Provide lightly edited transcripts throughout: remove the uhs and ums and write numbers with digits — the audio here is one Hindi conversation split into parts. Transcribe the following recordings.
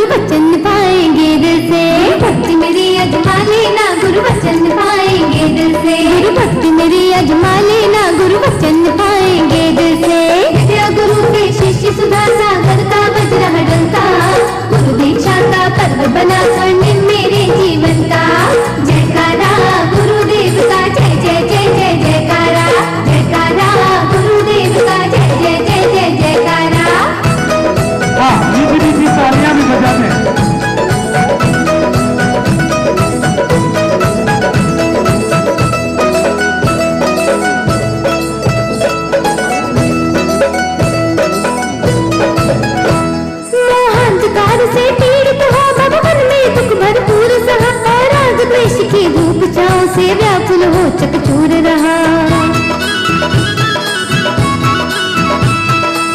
वचन पाएंगे दिल से। भक्ति मेरी अजमा लेना गुरु वचन पाएंगे दिल से। गुरु भक्ति मेरी अजमा लेना गुरु वचन पाएंगे दिल से। विद्या गुरु के शिष्य सुधा सागर का वज्र डंका। गुरु दीक्षा का पर्व बना स्वर्णिम मेरे जीवन का। जयकारा गुरुदेव का जय जय जय जय जयकारा। जयकारा गुरुदेव का जय जय जय जय जयकारा। नीची तालियां भी बजाते हैं। से पीड़ित हो भगवान में दुख भरपूर सहा। राग द्वेष की धूप छांव से व्याकुल हो चकचूर रहा।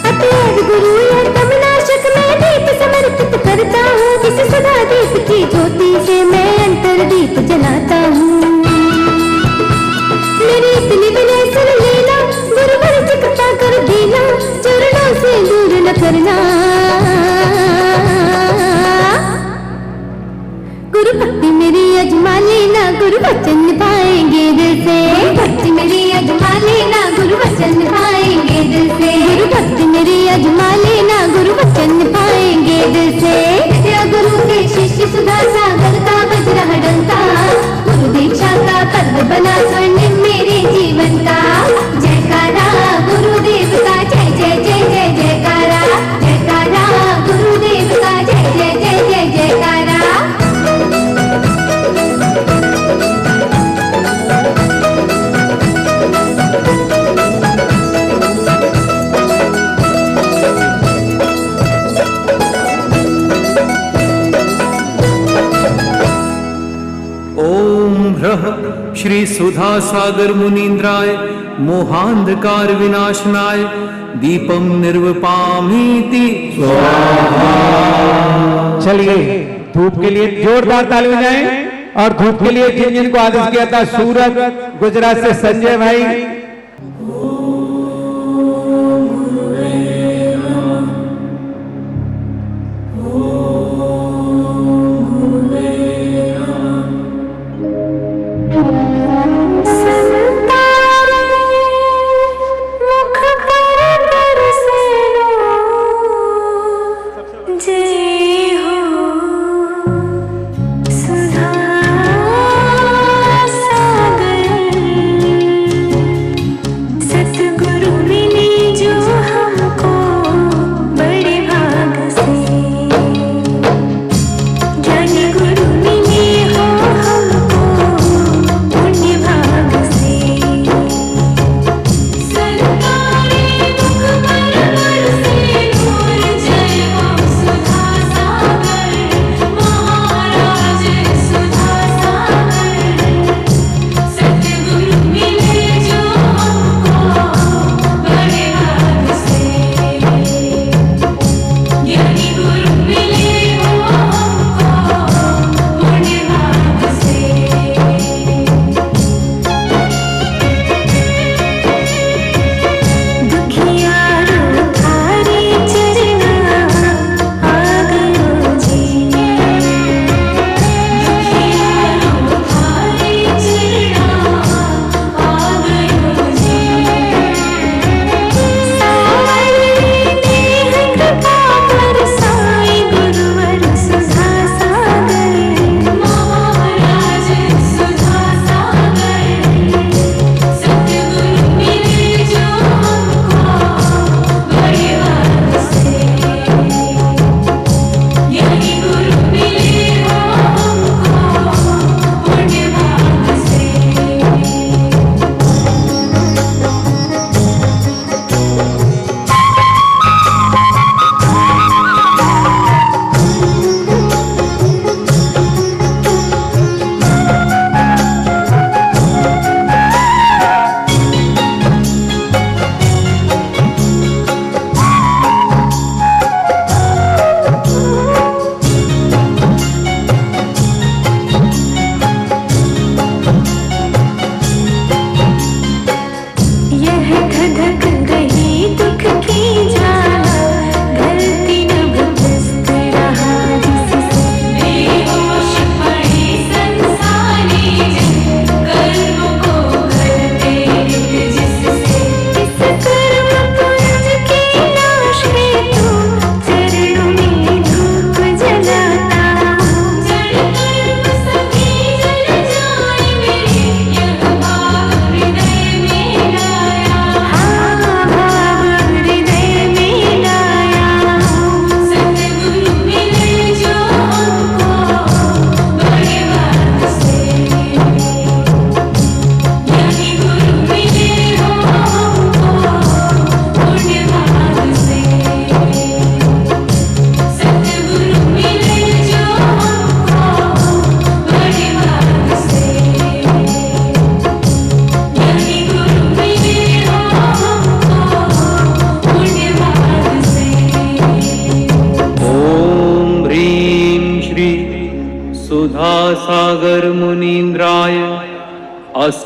अतएव गुरु या तमनाशक मैं दीप समर्पित करता हूँ। इस सदा दीप की ज्योति से मैं अंतर दीप जलाता हूँ। मेरी इतनी विनय सुन लेना गुरुवर से कृपा कर देना। चरणों से दूर न करना। गुरु भक्ति मेरी अजमा लेना गुरु वचन पाएंगे दिल से। भक्ति मेरी अजमा लेना गुरु वचन पाएंगे दिल से। गुरु भक्ति मेरी अजमा लेना गुरु वचन पाएंगे दिल से। विद्या गुरु के शिष्य सुधा सागर का वज्र डंका। गुरु दीक्षा का पर्व बना स्वर्णिम मेरे जीवन का। जयकारा गुरुदेव का जय जय जय जय जयकारा। जयकारा गुरुदेव का जय जय जय जय जयकारा। श्री सुधा सागर मुनीन्द्राय मोहांधकार विनाशनाय दीपम निर्वपामीति स्वाहा। चलिए धूप के लिए जोरदार ताली बजाएं। और धूप के लिए जिन जिन को आदेश किया था सूरत गुजरात से संजय भाई।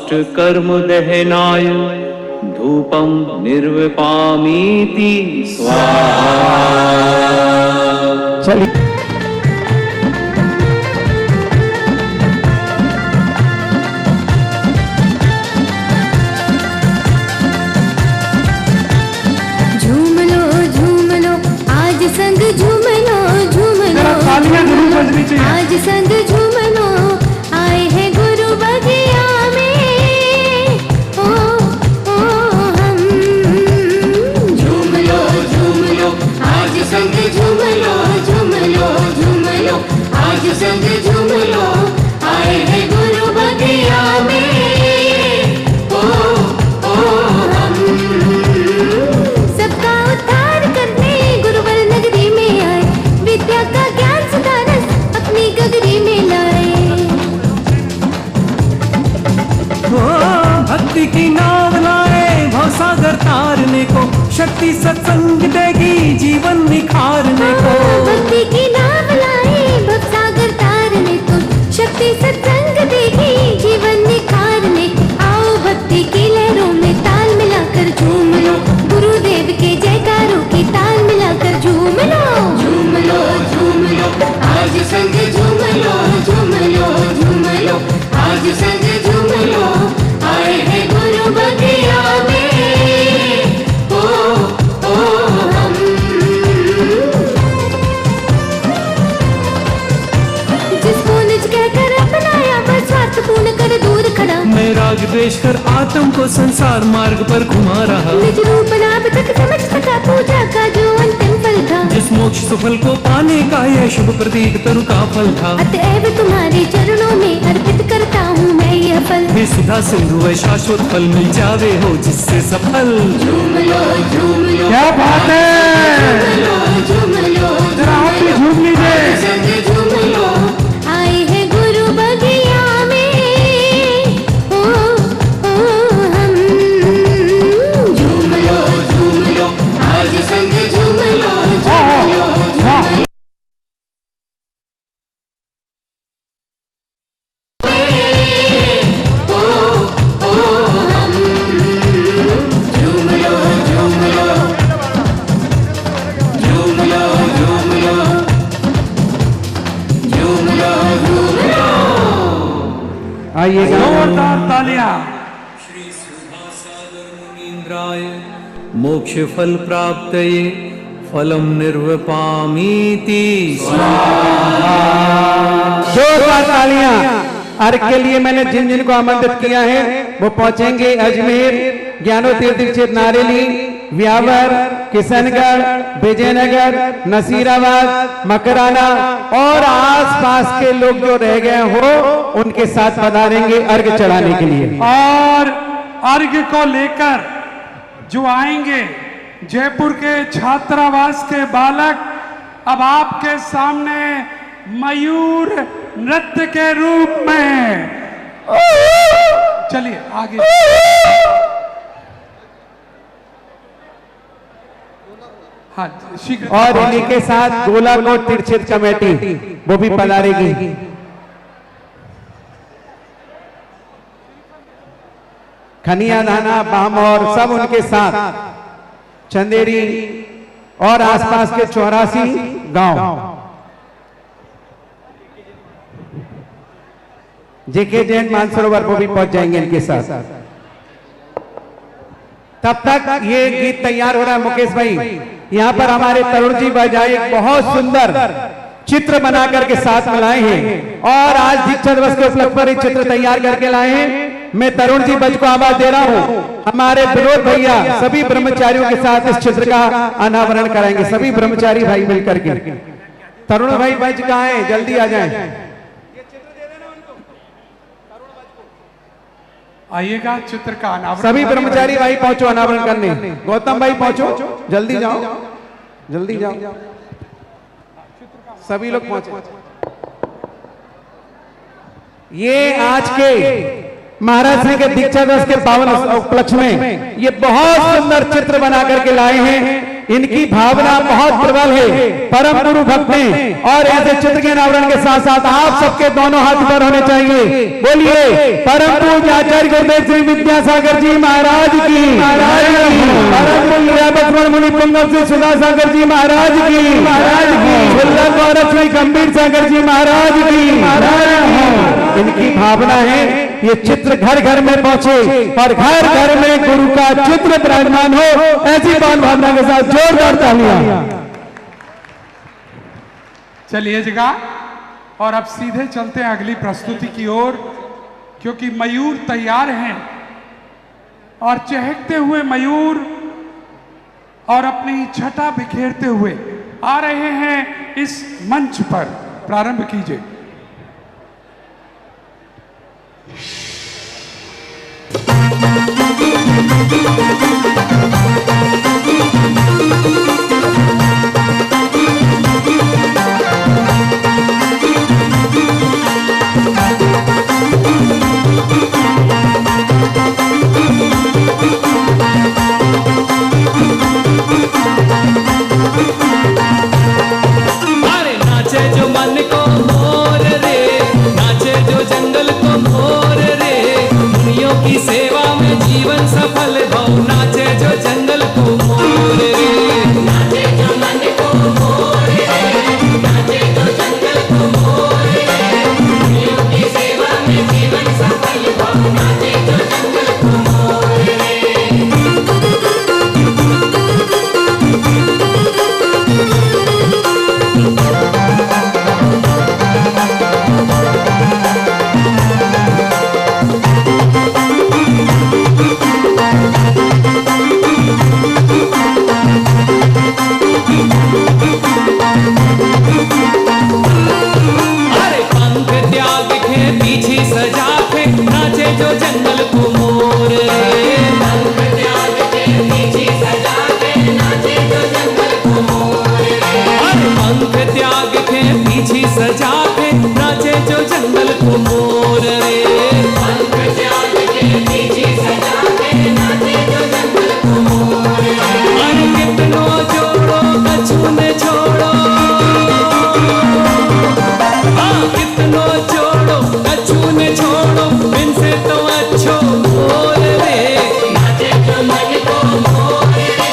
अष्टकर्म दहनाय धूपम निर्वपामीति स्वाहा। चलिए झूम लो आज संग झूम लो आज संग झूम लो आए हैं गुरु बगिया में ओ हम झूम लो आज संग झूम लो आज संग झूम लो आए हैं गुरु बगिया में हम सबका उद्धार करने गुरुवर नगरी में आए विद्या का ज्ञान सदा रस अपनी गगरी में लाए भक्ति की नाव लाए भवसागर तारने को शक्ति सत्संग देगी जीवन निखारने को। भक्ति की नाव लाए भवसागर तारने को शक्ति सत्संग देगी जीवन निखारने आओ भक्ति की लहरों में ताल मिलाकर झूम लो गुरुदेव के जयकारों की ताल मिलाकर झूम लो आज संग झूम लो आज संग झूम लो आए हैं गुरु बगिया में हम जिसको निज कहकर अपनाया वह स्वार्थ पूर्ण कर दूर खड़ा मैं राग द्वेष कर आत्म को संसार मार्ग पर घुमा रहा। निज रूप नाम तक समझ सका पूजा का जो अंतिम फल था जिस मोक्ष सफल को पाने का यह शुभ प्रतीक तरु का फल था। अतएव तुम्हारे चरणों में अर्पित करता हूँ मैं यह फल हे सुधा सिंधु वह शाश्वत फल मिल जावे हो जिससे सफल। झूम लो क्या बात है, जरा आप भी झूम लीजिए। संग झूम लो आए हैं गुरु बगिया में हम झूम लो आज संग झूम लो आइएगा जोरदार तालियां। मुनीन्द्राय मोक्ष फल प्राप्तये फलम निर्वपामीति स्वाहा। जोरदार तालियां। अर्घ के लिए मैंने जिन जिन को आमंत्रित किया है वो पहुंचेंगे अजमेर, ज्ञानोतीर्थ दीक्षित नारेली, व्यावर, किशनगढ़, विजयनगर, नसीराबाद, मकराना और आसपास के लोग जो रह गए हो उनके साथ पधारेंगे अर्घ चढ़ाने के लिए। और अर्घ को लेकर जो आएंगे जयपुर के छात्रावास के बालक अब आपके सामने मयूर नृत्य के रूप में, चलिए आगे। हाँ शीघ्र। और इन्हीं के साथ गोलाकोट तीर्थ कमेटी वो भी पधारेगी। खनिया धाना बामौर सब उनके साथ, चंदेरी और आसपास के 84 गांव। जेके जैन मानसरोवर वो भी पहुंच जाएंगे इनके साथ। तब तक ये गीत तैयार हो रहा है मुकेश भाई। यहाँ पर हमारे तरुण जी बजाय एक बहुत सुंदर चित्र बना करके साथ में लाए हैं और आज दीक्षांत दिवस के उपलक्ष्य पर एक चित्र तैयार करके लाए हैं। मैं तरुण जी बज को आवाज दे रहा हूँ, हमारे विनोद भैया सभी ब्रह्मचारियों के साथ इस चित्र का अनावरण कराएंगे, सभी ब्रह्मचारी भाई मिलकर के। तरुण भाई बज कहाँ है, जल्दी आ जाए। आइएगा चित्र का अनावरण। सभी ब्रह्मचारी भाई पहुंचो अनावरण करने। गौतम भाई पहुंचो, जल्दी जाओ, जल्दी जाओ, सभी लोग पहुंचे। ये आज के महाराज जी के दीक्षा दिवस के पावन उपलक्ष्य में ये बहुत सुंदर चित्र बना करके लाए हैं इनकी भावना बहुत प्रबल है, परम गुरु भक्त हैं और ऐसे चित्र के अनावरण के साथ साथ आप सबके दोनों हाथ पर होने चाहिए। बोलिए परम पूज्य आचार्य गुरुदेव श्री विद्यासागर जी महाराज की, परम पूज्य बचपन मुनि पुंगव श्री सुधा सागर जी महाराज की, गौरव श्री गंभीर सागर जी महाराज की। इनकी भावना है ये चित्र घर घर में पहुंचे और घर घर में गुरु का चित्र विराजमान हो, ऐसी भावना के साथ जोरदार तालियां। चलिए जगह और अब सीधे चलते हैं अगली प्रस्तुति की ओर, क्योंकि मयूर तैयार हैं और चहकते हुए मयूर और अपनी छटा बिखेरते हुए आ रहे हैं इस मंच पर। प्रारंभ कीजिए। अरे नाचे जो मन को मोर रे, नाचे जो जंगल को मोर रे, मुनियों की सेवा में जीवन सफल भव, नाचे जो जंगल को मोर रे, नाचे जो मन को मोर रे, नाचे जो जंगल को मोर रे, मुनियों की सेवा में जीवन सफल भव, नाचे जो जंगल को मोर रे। जो जंगल को मोर रे, पंख त्याग के पीछे सजा के नाचे जो जंगल को मोर रे, पंख त्याग के पीछे सजा के नाचे जो जंगल को मोर रे, पंख त्याग के पीछे सजा के नाचे जो जंगल को मोर रे। अरे कितनो जोड़ो कछु ने छोड़ो, कितनो जोड़ो कछु ने छोड़ो, इनसे तो अच्छो मोर रे, नाचे जो मन को मोर रे,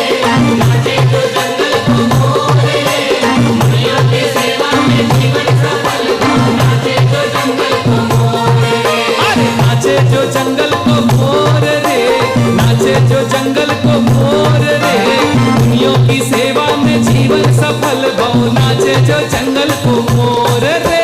नाचे जो जंगल को मोर रे, मुनियों की सेवा में जीवन सफल भव, नाचे जो जंगल को मोर रे। अरे नाचे जो जंगल को मोर रे, नाचे जो जंगल को मोर रे, मुनियों की सेवा में जीवन सफल भव, नाचे जो जंगल को मोर रे।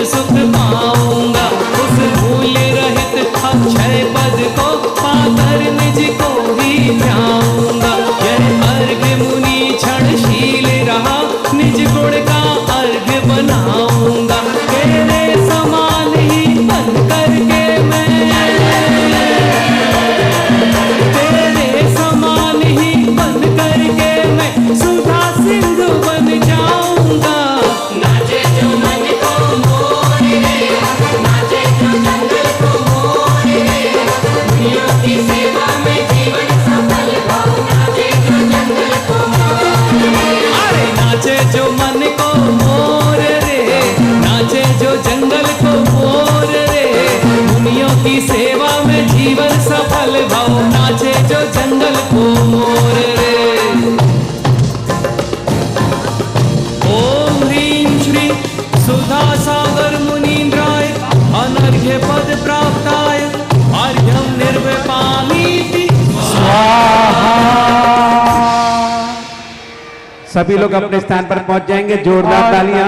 सुख पाऊंगा उस भूल रहित अक्षय पद को पाकर निज को ही जाऊंगा। यह अर्घ मुनि क्षणशील रहा, निज गुण का अर्घ बनाऊंगा। तेरे समान ही बन करके मैं, तेरे समान ही बन करके मैं सुधा सिंधु बन जाऊंगा। नाचे जो मन को मोर रे, नाचे जो जंगल को मोर रे, मुनियों की सेवा में जीवन सफल भव, नाचे जो जंगल को मोर रे। अरे नाचे जो मन को मोर रे, नाचे जो जंगल को मोर रे, मुनियों की सेवा में जीवन सफल भव, नाचे जो जंगल को मोर रे। सभी लोग अपने स्थान पर पहुंच जाएंगे। जोरदार और तालियां।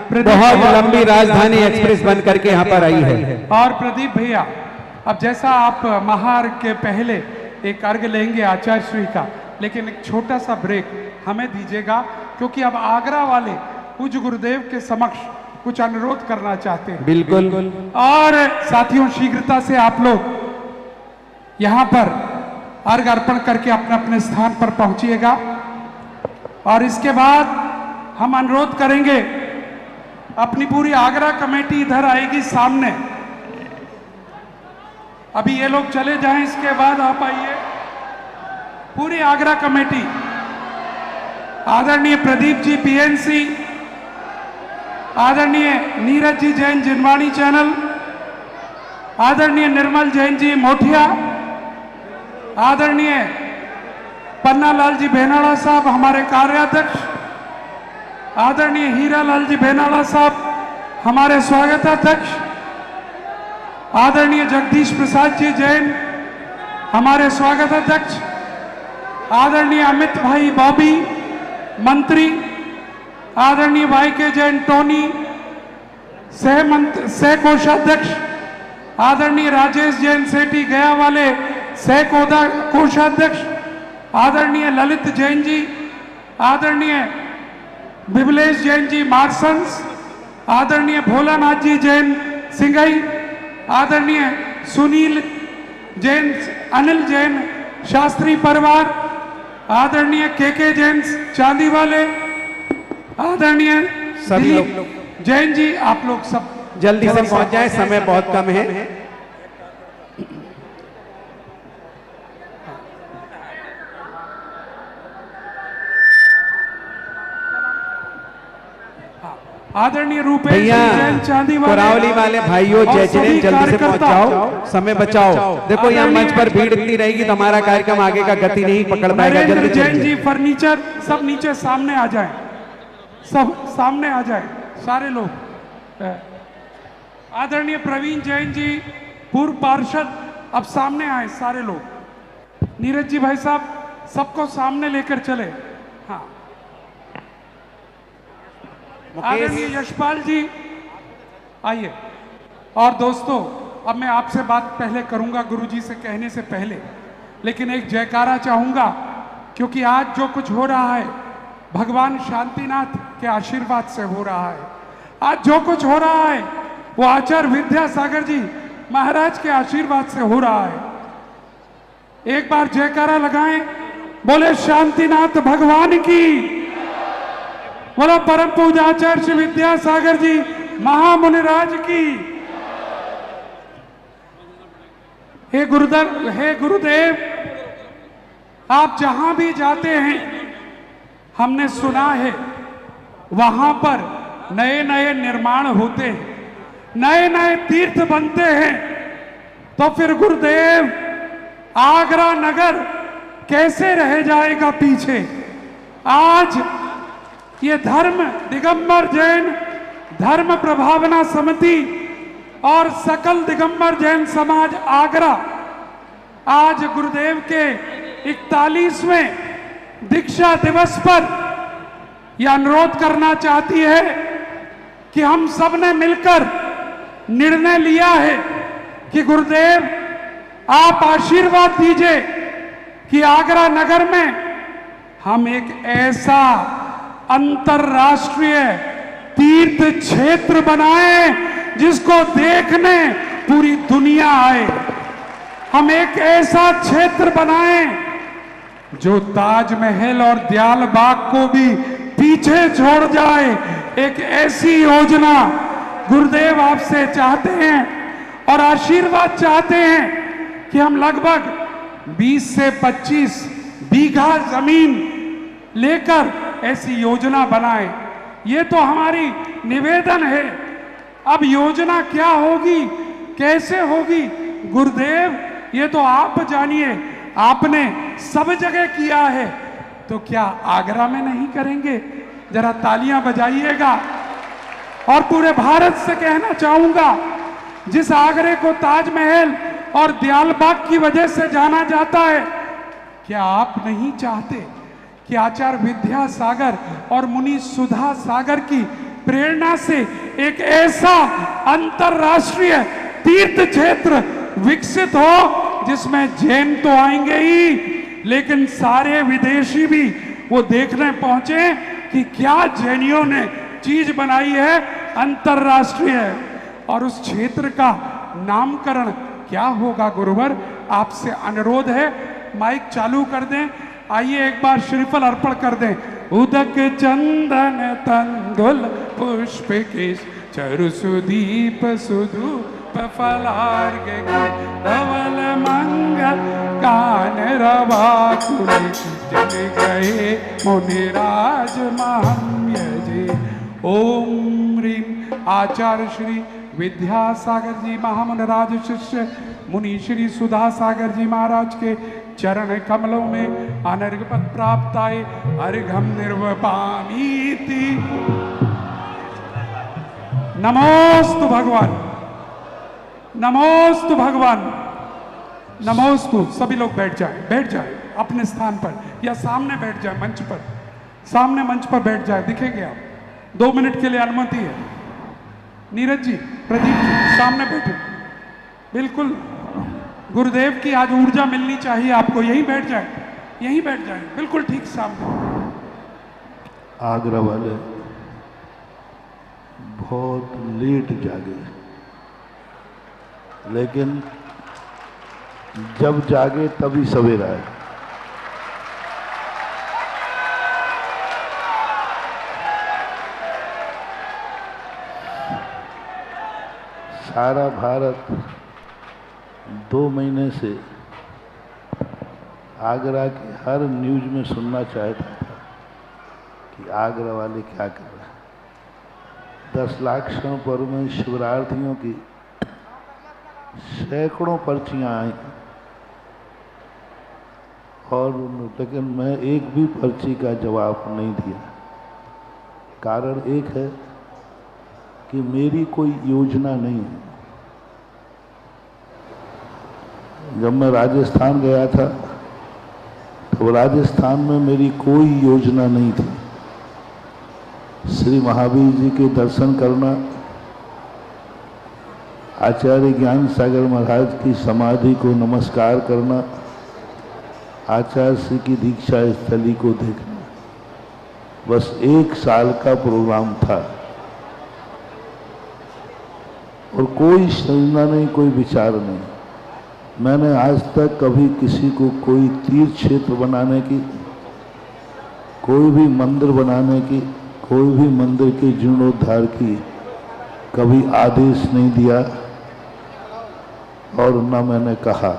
प्रदीप बहुत भैया- लंबी राजधानी एक्सप्रेस बन करके यहाँ पर आई है। और प्रदीप भैया, अब जैसा आप महार्घ के पहले एक अर्घ लेंगे आचार्य श्री का, लेकिन एक छोटा सा ब्रेक हमें दीजिएगा, क्योंकि अब आगरा वाले पूज्य गुरुदेव के समक्ष कुछ अनुरोध करना चाहते हैं। बिल्कुल। और साथियों, शीघ्रता से आप लोग यहाँ पर अर्घ अर्पण करके अपने अपने स्थान पर पहुंचिएगा। और इसके बाद हम अनुरोध करेंगे, अपनी पूरी आगरा कमेटी इधर आएगी सामने। अभी ये लोग चले जाएं, इसके बाद आप आइए। पूरी आगरा कमेटी, आदरणीय प्रदीप जी पीएनसी, आदरणीय नीरज जी जैन जिनवाणी चैनल, आदरणीय निर्मल जैन जी मोठिया, आदरणीय पन्नालाल जी बेनाला साहब हमारे कार्याध्यक्ष, आदरणीय हीरालाल जी बेनाला साहब हमारे स्वागताध्यक्ष, आदरणीय जगदीश प्रसाद जी जैन हमारे स्वागताध्यक्ष, आदरणीय अमित भाई बॉबी मंत्री, आदरणीय वाई के जैन टोनी सह कोषाध्यक्ष, आदरणीय राजेश जैन सेठी गया वाले सह कोषाध्यक्ष, आदरणीय ललित जैन जी, आदरणीय बिमलेश जैन जी मार्सन्स, आदरणीय भोलानाथ जी जैन सिंघई, आदरणीय सुनील जैन, अनिल जैन शास्त्री परिवार, आदरणीय के जैन चांदी वाले, आदरणीय सभी दिलीप जैन जी, आप लोग सब जल्दी से पहुंच जाएं, समय बहुत कम है। आदरणीय रूपेश भैया जैन चांदी कोरावली वाले भाइयों, और जय सभी जैन, जल्दी से पहुंच कार्यकर्ता, जाओ, समय बचाओ। देखो यहाँ मंच पर भीड़ इतनी रहेगी तो हमारा कार्यक्रम आगे का गति नहीं पकड़ पाएगा। नरेंद्र जल्दी जैन जी जल्दी। फर्नीचर, सब नीचे सामने आ जाएं, सब सामने आ जाएं, सारे लोग। आदरणीय प्रवीण जैन जी पूर्व पार्षद, अब सामने आए सारे लोग। नीरज जी भाई साहब सबको सामने लेकर चले। हाँ, आदरणीय यशपाल जी आइए। और दोस्तों, अब मैं आपसे बात पहले करूंगा गुरुजी से कहने से पहले, लेकिन एक जयकारा चाहूंगा, क्योंकि आज जो कुछ हो रहा है भगवान शांतिनाथ के आशीर्वाद से हो रहा है। आज जो कुछ हो रहा है वो आचार्य विद्यासागर जी महाराज के आशीर्वाद से हो रहा है। एक बार जयकारा लगाएं, बोले शांतिनाथ भगवान की, बोलो परम पूज्य आचार्य श्री विद्यासागर जी महामुनिराज की। हे गुरुदेव, आप जहां भी जाते हैं हमने सुना है वहां पर नए नए निर्माण होते हैं, नए नए तीर्थ बनते हैं। तो फिर गुरुदेव, आगरा नगर कैसे रह जाएगा पीछे? आज ये धर्म दिगंबर जैन धर्म प्रभावना समिति और सकल दिगंबर जैन समाज आगरा आज गुरुदेव के 41वें दीक्षा दिवस पर यह अनुरोध करना चाहती है कि हम सब ने मिलकर निर्णय लिया है कि गुरुदेव आप आशीर्वाद दीजिए कि आगरा नगर में हम एक ऐसा अंतरराष्ट्रीय तीर्थ क्षेत्र बनाएं जिसको देखने पूरी दुनिया आए। हम एक ऐसा क्षेत्र बनाएं जो ताजमहल और दयाल बाग को भी पीछे छोड़ जाए। एक ऐसी योजना गुरुदेव आपसे चाहते हैं और आशीर्वाद चाहते हैं कि हम लगभग 20 से 25 बीघा जमीन लेकर ऐसी योजना बनाएं। ये तो हमारी निवेदन है। अब योजना क्या होगी, कैसे होगी, गुरुदेव ये तो आप जानिए। आपने सब जगह किया है, तो क्या आगरा में नहीं करेंगे? जरा तालियां बजाइएगा। और पूरे भारत से कहना चाहूंगा, जिस आगरे को ताजमहल और दयाल बाग की वजह से जाना जाता है, क्या आप नहीं चाहते कि आचार्य विद्यासागर और मुनि सुधा सागर की प्रेरणा से एक ऐसा अंतरराष्ट्रीय तीर्थ क्षेत्र विकसित हो जिसमें जैन तो आएंगे ही, लेकिन सारे विदेशी भी वो देखने पहुंचे कि क्या जैनियों ने चीज बनाई है अंतरराष्ट्रीय। और उस क्षेत्र का नामकरण क्या होगा गुरुवर? आपसे अनुरोध है, माइक चालू कर दें। आइए एक बार श्रीफल अर्पण कर दें। उदक चंदन तंदुल पुष्प केश चरु सुदीप सुधूप फलार्घ धवल मंगल कान रवाकुल जन गए मुनिराज महम्य जी। ओम ह्रीम आचार्य श्री विद्यासागर जी महामुनिराज शिष्य मुनि श्री सुधा सागर जी महाराज के चरण कमलों में अनर्घपद प्राप्त आए। अर्घम निर्वपामीति। नमोस्तु भगवान, नमोस्तु भगवान, नमोस्तु। सभी लोग बैठ जाए अपने स्थान पर या सामने बैठ जाए मंच पर, सामने मंच पर बैठ जाए, दिखेंगे आप। 2 मिनट के लिए अनुमति है। नीरज जी, प्रदीप जी सामने बैठे। बिल्कुल गुरुदेव की आज ऊर्जा मिलनी चाहिए आपको। यहीं बैठ जाए बिल्कुल ठीक सामने। आगरा वाले बहुत लेट जागे, लेकिन जब जागे तभी सवेरा है। सारा भारत 2 महीने से आगरा की हर न्यूज में सुनना चाहता था कि आगरा वाले क्या कर रहे हैं। 10 लाख पर में शिवरार्थियों की सैकड़ों पर्चियां आई और लेकिन मैं एक भी पर्ची का जवाब नहीं दिया। कारण एक है कि मेरी कोई योजना नहीं है। जब मैं राजस्थान गया था तो राजस्थान में मेरी कोई योजना नहीं थी। श्री महावीर जी के दर्शन करना, आचार्य ज्ञान सागर महाराज की समाधि को नमस्कार करना, आचार्य श्री की दीक्षा स्थली को देखना, बस 1 साल का प्रोग्राम था और कोई योजना नहीं, कोई विचार नहीं। मैंने आज तक कभी किसी को कोई तीर्थ क्षेत्र बनाने की, कोई भी मंदिर बनाने की, कोई भी मंदिर के जीर्णोद्धार की कभी आदेश नहीं दिया और न मैंने कहा।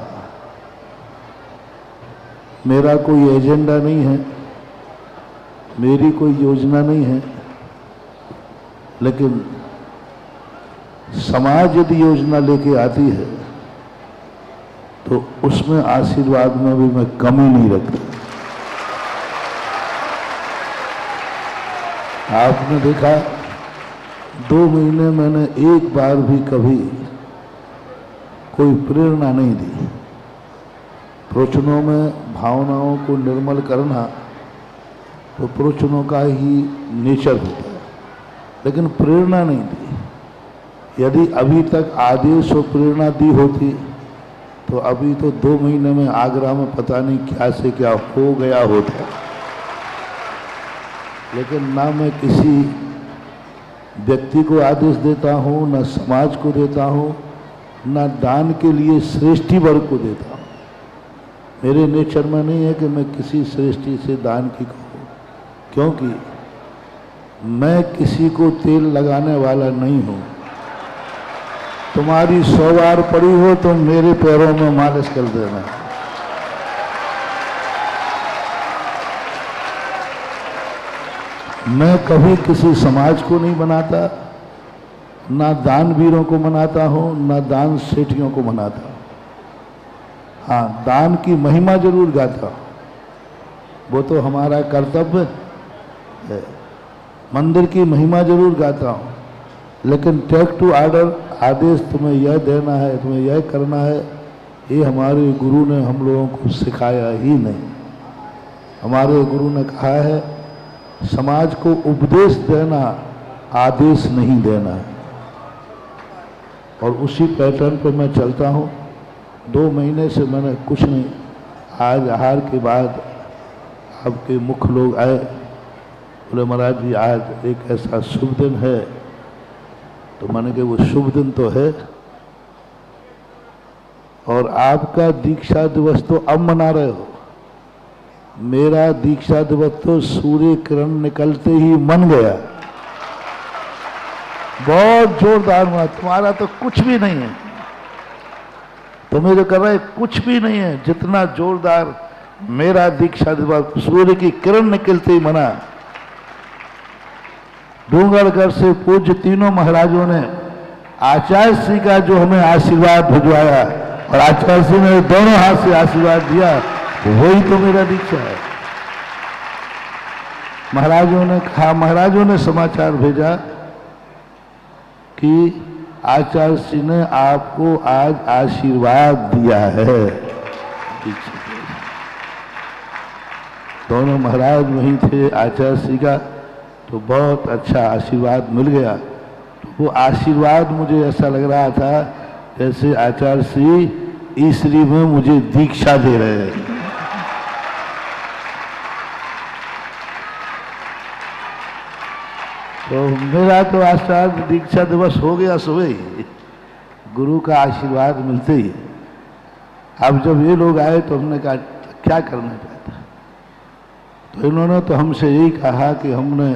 मेरा कोई एजेंडा नहीं है, मेरी कोई योजना नहीं है, लेकिन समाज यदि योजना लेके आती है तो उसमें आशीर्वाद में भी मैं कमी नहीं रखता। आपने देखा 2 महीने मैंने एक बार भी कभी कोई प्रेरणा नहीं दी। प्रवचनों में भावनाओं को निर्मल करना तो प्रवचनों का ही नेचर होता है, लेकिन प्रेरणा नहीं दी। यदि अभी तक आदेश और प्रेरणा दी होती तो अभी तो 2 महीने में आगरा में पता नहीं क्या से क्या हो गया होता। लेकिन ना मैं किसी व्यक्ति को आदेश देता हूँ, ना समाज को देता हूँ, ना दान के लिए श्रेष्ठी वर्ग को देता हूँ। मेरे नेचर में नहीं है कि मैं किसी श्रेष्ठी से दान की कहूँ, क्योंकि मैं किसी को तेल लगाने वाला नहीं हूँ। तुम्हारी 100 बार पड़ी हो तो मेरे पैरों में मालिश कर देना। मैं कभी किसी समाज को नहीं बनाता, ना दानवीरों को मनाता हूँ, ना दान सेठियों को मनाता हूँ। हाँ, दान की महिमा जरूर गाता हूँ, वो तो हमारा कर्तव्य है। मंदिर की महिमा जरूर गाता हूँ, लेकिन टेक टू ऑर्डर, आदेश तुम्हें यह देना है, तुम्हें यह करना है, ये हमारे गुरु ने हम लोगों को सिखाया ही नहीं। हमारे गुरु ने कहा है, समाज को उपदेश देना, आदेश नहीं देना। और उसी पैटर्न पे मैं चलता हूँ। 2 महीने से मैंने कुछ नहीं, आज आहार के बाद आपके मुख्य लोग आए, बोले महाराज जी आज एक ऐसा शुभ दिन है। तो मैंने कहा वो शुभ दिन तो है, और आपका दीक्षा दिवस तो अब मना रहे हो, मेरा दीक्षा दिवस तो सूर्य किरण निकलते ही मन गया। बहुत जोरदार हुआ। तुम्हारा तो कुछ भी नहीं है, तुम्हें जो कर रहे कुछ भी नहीं है, जितना जोरदार मेरा दीक्षा दिवस सूर्य की किरण निकलते ही मना। डूंगरगढ़ से पूज्य तीनों महाराजों ने आचार्य श्री का जो हमें आशीर्वाद भिजवाया, और आचार्य श्री ने दोनों हाथ से आशीर्वाद दिया, वही तो मेरा दीक्षा है। महाराजों ने कहा, महाराजों ने समाचार भेजा कि आचार्य श्री ने आपको आज आशीर्वाद दिया है। दोनों महाराज वहीं थे आचार्य श्री का, तो बहुत अच्छा आशीर्वाद मिल गया। तो वो आशीर्वाद मुझे ऐसा लग रहा था जैसे आचार्य श्री ईश्वरी में मुझे दीक्षा दे रहे हैं। तो मेरा तो आशीर्वाद दीक्षा दिवस हो गया सुबह ही, गुरु का आशीर्वाद मिलते ही। अब जब ये लोग आए तो हमने कहा क्या करना चाहता, तो इन्होंने तो हमसे यही कहा कि हमने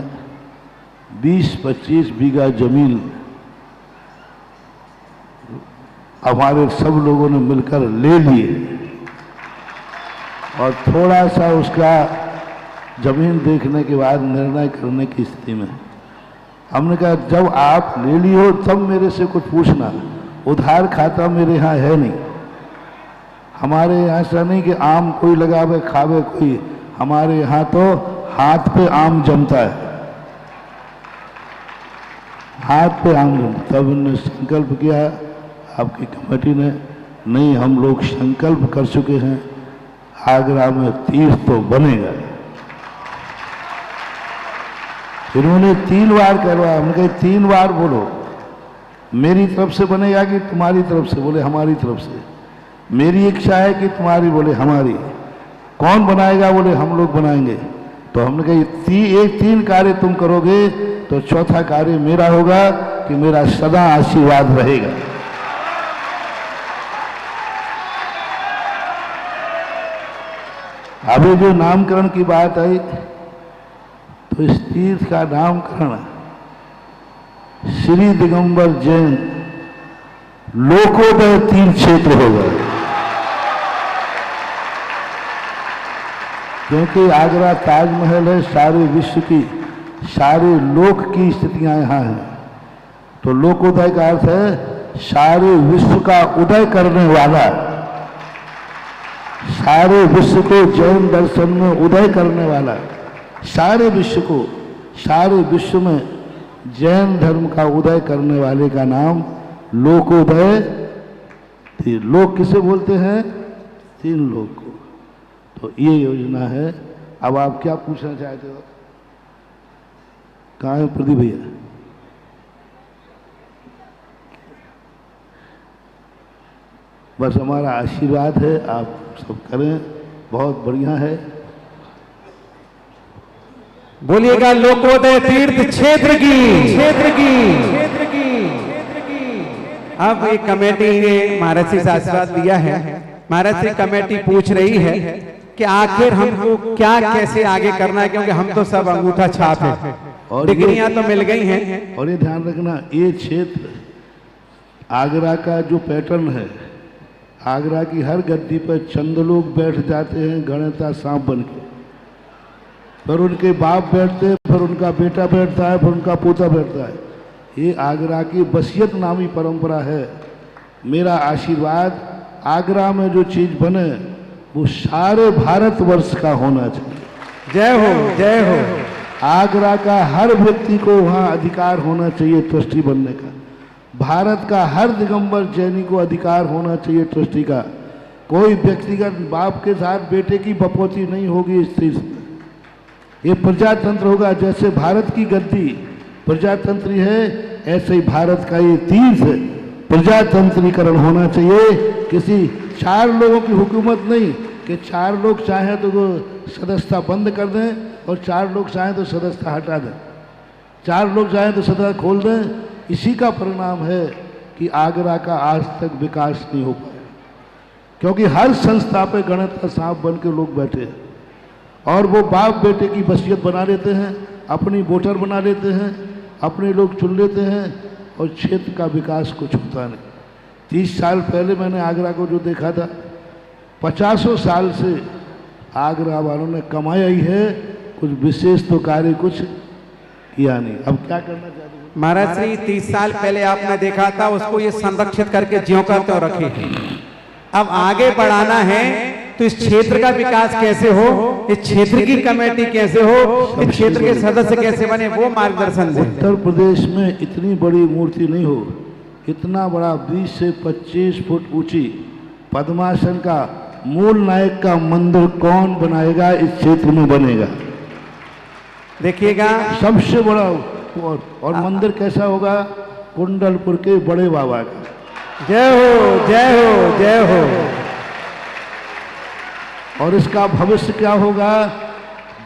20-25 बीघा जमीन हमारे सब लोगों ने मिलकर ले लिए, और थोड़ा सा उसका जमीन देखने के बाद निर्णय करने की स्थिति में हमने कहा जब आप ले ली हो तब मेरे से कुछ पूछना, उधार खाता मेरे यहाँ है नहीं। हमारे यहाँ ऐसा नहीं कि आम कोई लगावे खावे कोई, हमारे यहाँ तो हाथ पे आम जमता है, हाथ पे आम जमता। तब इन्होंने संकल्प किया, आपकी कमेटी ने, नहीं हम लोग संकल्प कर चुके हैं, आगरा में तीर्थ तो बनेगा। इन्होंने 3 बार करवाया। हमने कहा 3 बार बोलो, मेरी तरफ से बनेगा कि तुम्हारी तरफ से? बोले हमारी तरफ से। मेरी इच्छा है कि तुम्हारी? बोले हमारी। कौन बनाएगा? बोले हम लोग बनाएंगे। तो हमने कहा 3 कार्य तुम करोगे तो चौथा कार्य मेरा होगा कि मेरा सदा आशीर्वाद रहेगा। अभी जो नामकरण की बात आई, तो इस तीर्थ का नामकरण श्री दिगंबर जैन लोकोदय तीर्थ क्षेत्र होगा, क्योंकि आगरा ताजमहल है, सारे विश्व की, सारे लोक की स्थितियां यहां हैं। तो लोकोदय का अर्थ है सारे विश्व का उदय करने वाला, सारे विश्व को जैन दर्शन में उदय करने वाला, सारे विश्व को, सारे विश्व में जैन धर्म का उदय करने वाले का नाम लोकोदय। लोक किसे बोलते हैं? 3 लोक को। तो ये योजना है। अब आप क्या पूछना चाहते हो? कहाँ है प्रदीप भैया? बस हमारा आशीर्वाद है, आप सब करें, बहुत बढ़िया है। बोलिएगा लोकोदय तीर्थ क्षेत्र की। अब एक कमेटी ने महाराज से आशीर्वाद दिया है। महाराज से कमेटी पूछ रही है कि आखिर हमको क्या कैसे आगे करना है, क्योंकि हम तो सब अंगूठा छाप है, और डिग्रियां तो मिल गई हैं। और ये ध्यान रखना, ये क्षेत्र आगरा का जो पैटर्न है, आगरा की हर गद्दी पर चंद लोग बैठ जाते हैं गणेता सांप बन के, फिर उनके बाप बैठते हैं, फिर उनका बेटा बैठता है, फिर उनका पोता बैठता है। ये आगरा की बसियत नामी परंपरा है। मेरा आशीर्वाद, आगरा में जो चीज बने वो सारे भारतवर्ष का होना चाहिए। जय हो, जय हो। आगरा का हर व्यक्ति को वहाँ अधिकार होना चाहिए ट्रस्टी बनने का। भारत का हर दिगंबर जैनी को अधिकार होना चाहिए ट्रस्टी का। कोई व्यक्तिगत बाप के साथ बेटे की बपौती नहीं होगी इस चीज में। ये प्रजातंत्र होगा। जैसे भारत की गद्दी प्रजातंत्री है, ऐसे ही भारत का ये तीर्थ प्रजातंत्रीकरण होना चाहिए। किसी 4 लोगों की हुकूमत नहीं कि 4 लोग चाहें तो वो सदस्यता बंद कर दें और 4 लोग चाहें तो सदस्यता हटा दें, 4 लोग चाहें तो सदस्यता खोल दें। इसी का परिणाम है कि आगरा का आज तक विकास नहीं हो पाया, क्योंकि हर संस्था पे गणित का सांप बन के लोग बैठे हैं और वो बाप बेटे की वसीयत बना लेते हैं, अपनी वोटर बना लेते हैं, अपने लोग चुन लेते हैं और क्षेत्र का विकास कुछ होता नहीं। 30 साल पहले मैंने आगरा को जो देखा था, 50 साल से आगरा वालों ने कमाया ही है, कुछ विशेष तो कार्य कुछ किया नहीं। अब क्या करना चाहते हैं महाराज श्री? 30 साल पहले आपने देखा था, उसको ये संरक्षित करके ज्यों का त्यों रखे। अब आगे बढ़ाना है तो इस क्षेत्र का विकास कैसे हो, इस क्षेत्र की कमेटी कैसे हो, इस क्षेत्र के सदस्य कैसे बने, वो मार्गदर्शन दें। उत्तर प्रदेश में इतनी बड़ी मूर्ति नहीं हो, इतना बड़ा 20 से 25 फुट ऊंची पद्मासन का मूल नायक का मंदिर कौन बनाएगा? इस क्षेत्र में बनेगा, देखिएगा सबसे बड़ा। और मंदिर कैसा होगा? कुंडलपुर के बड़े बाबा का। जय हो, जय हो, जय हो। और इसका भविष्य क्या होगा?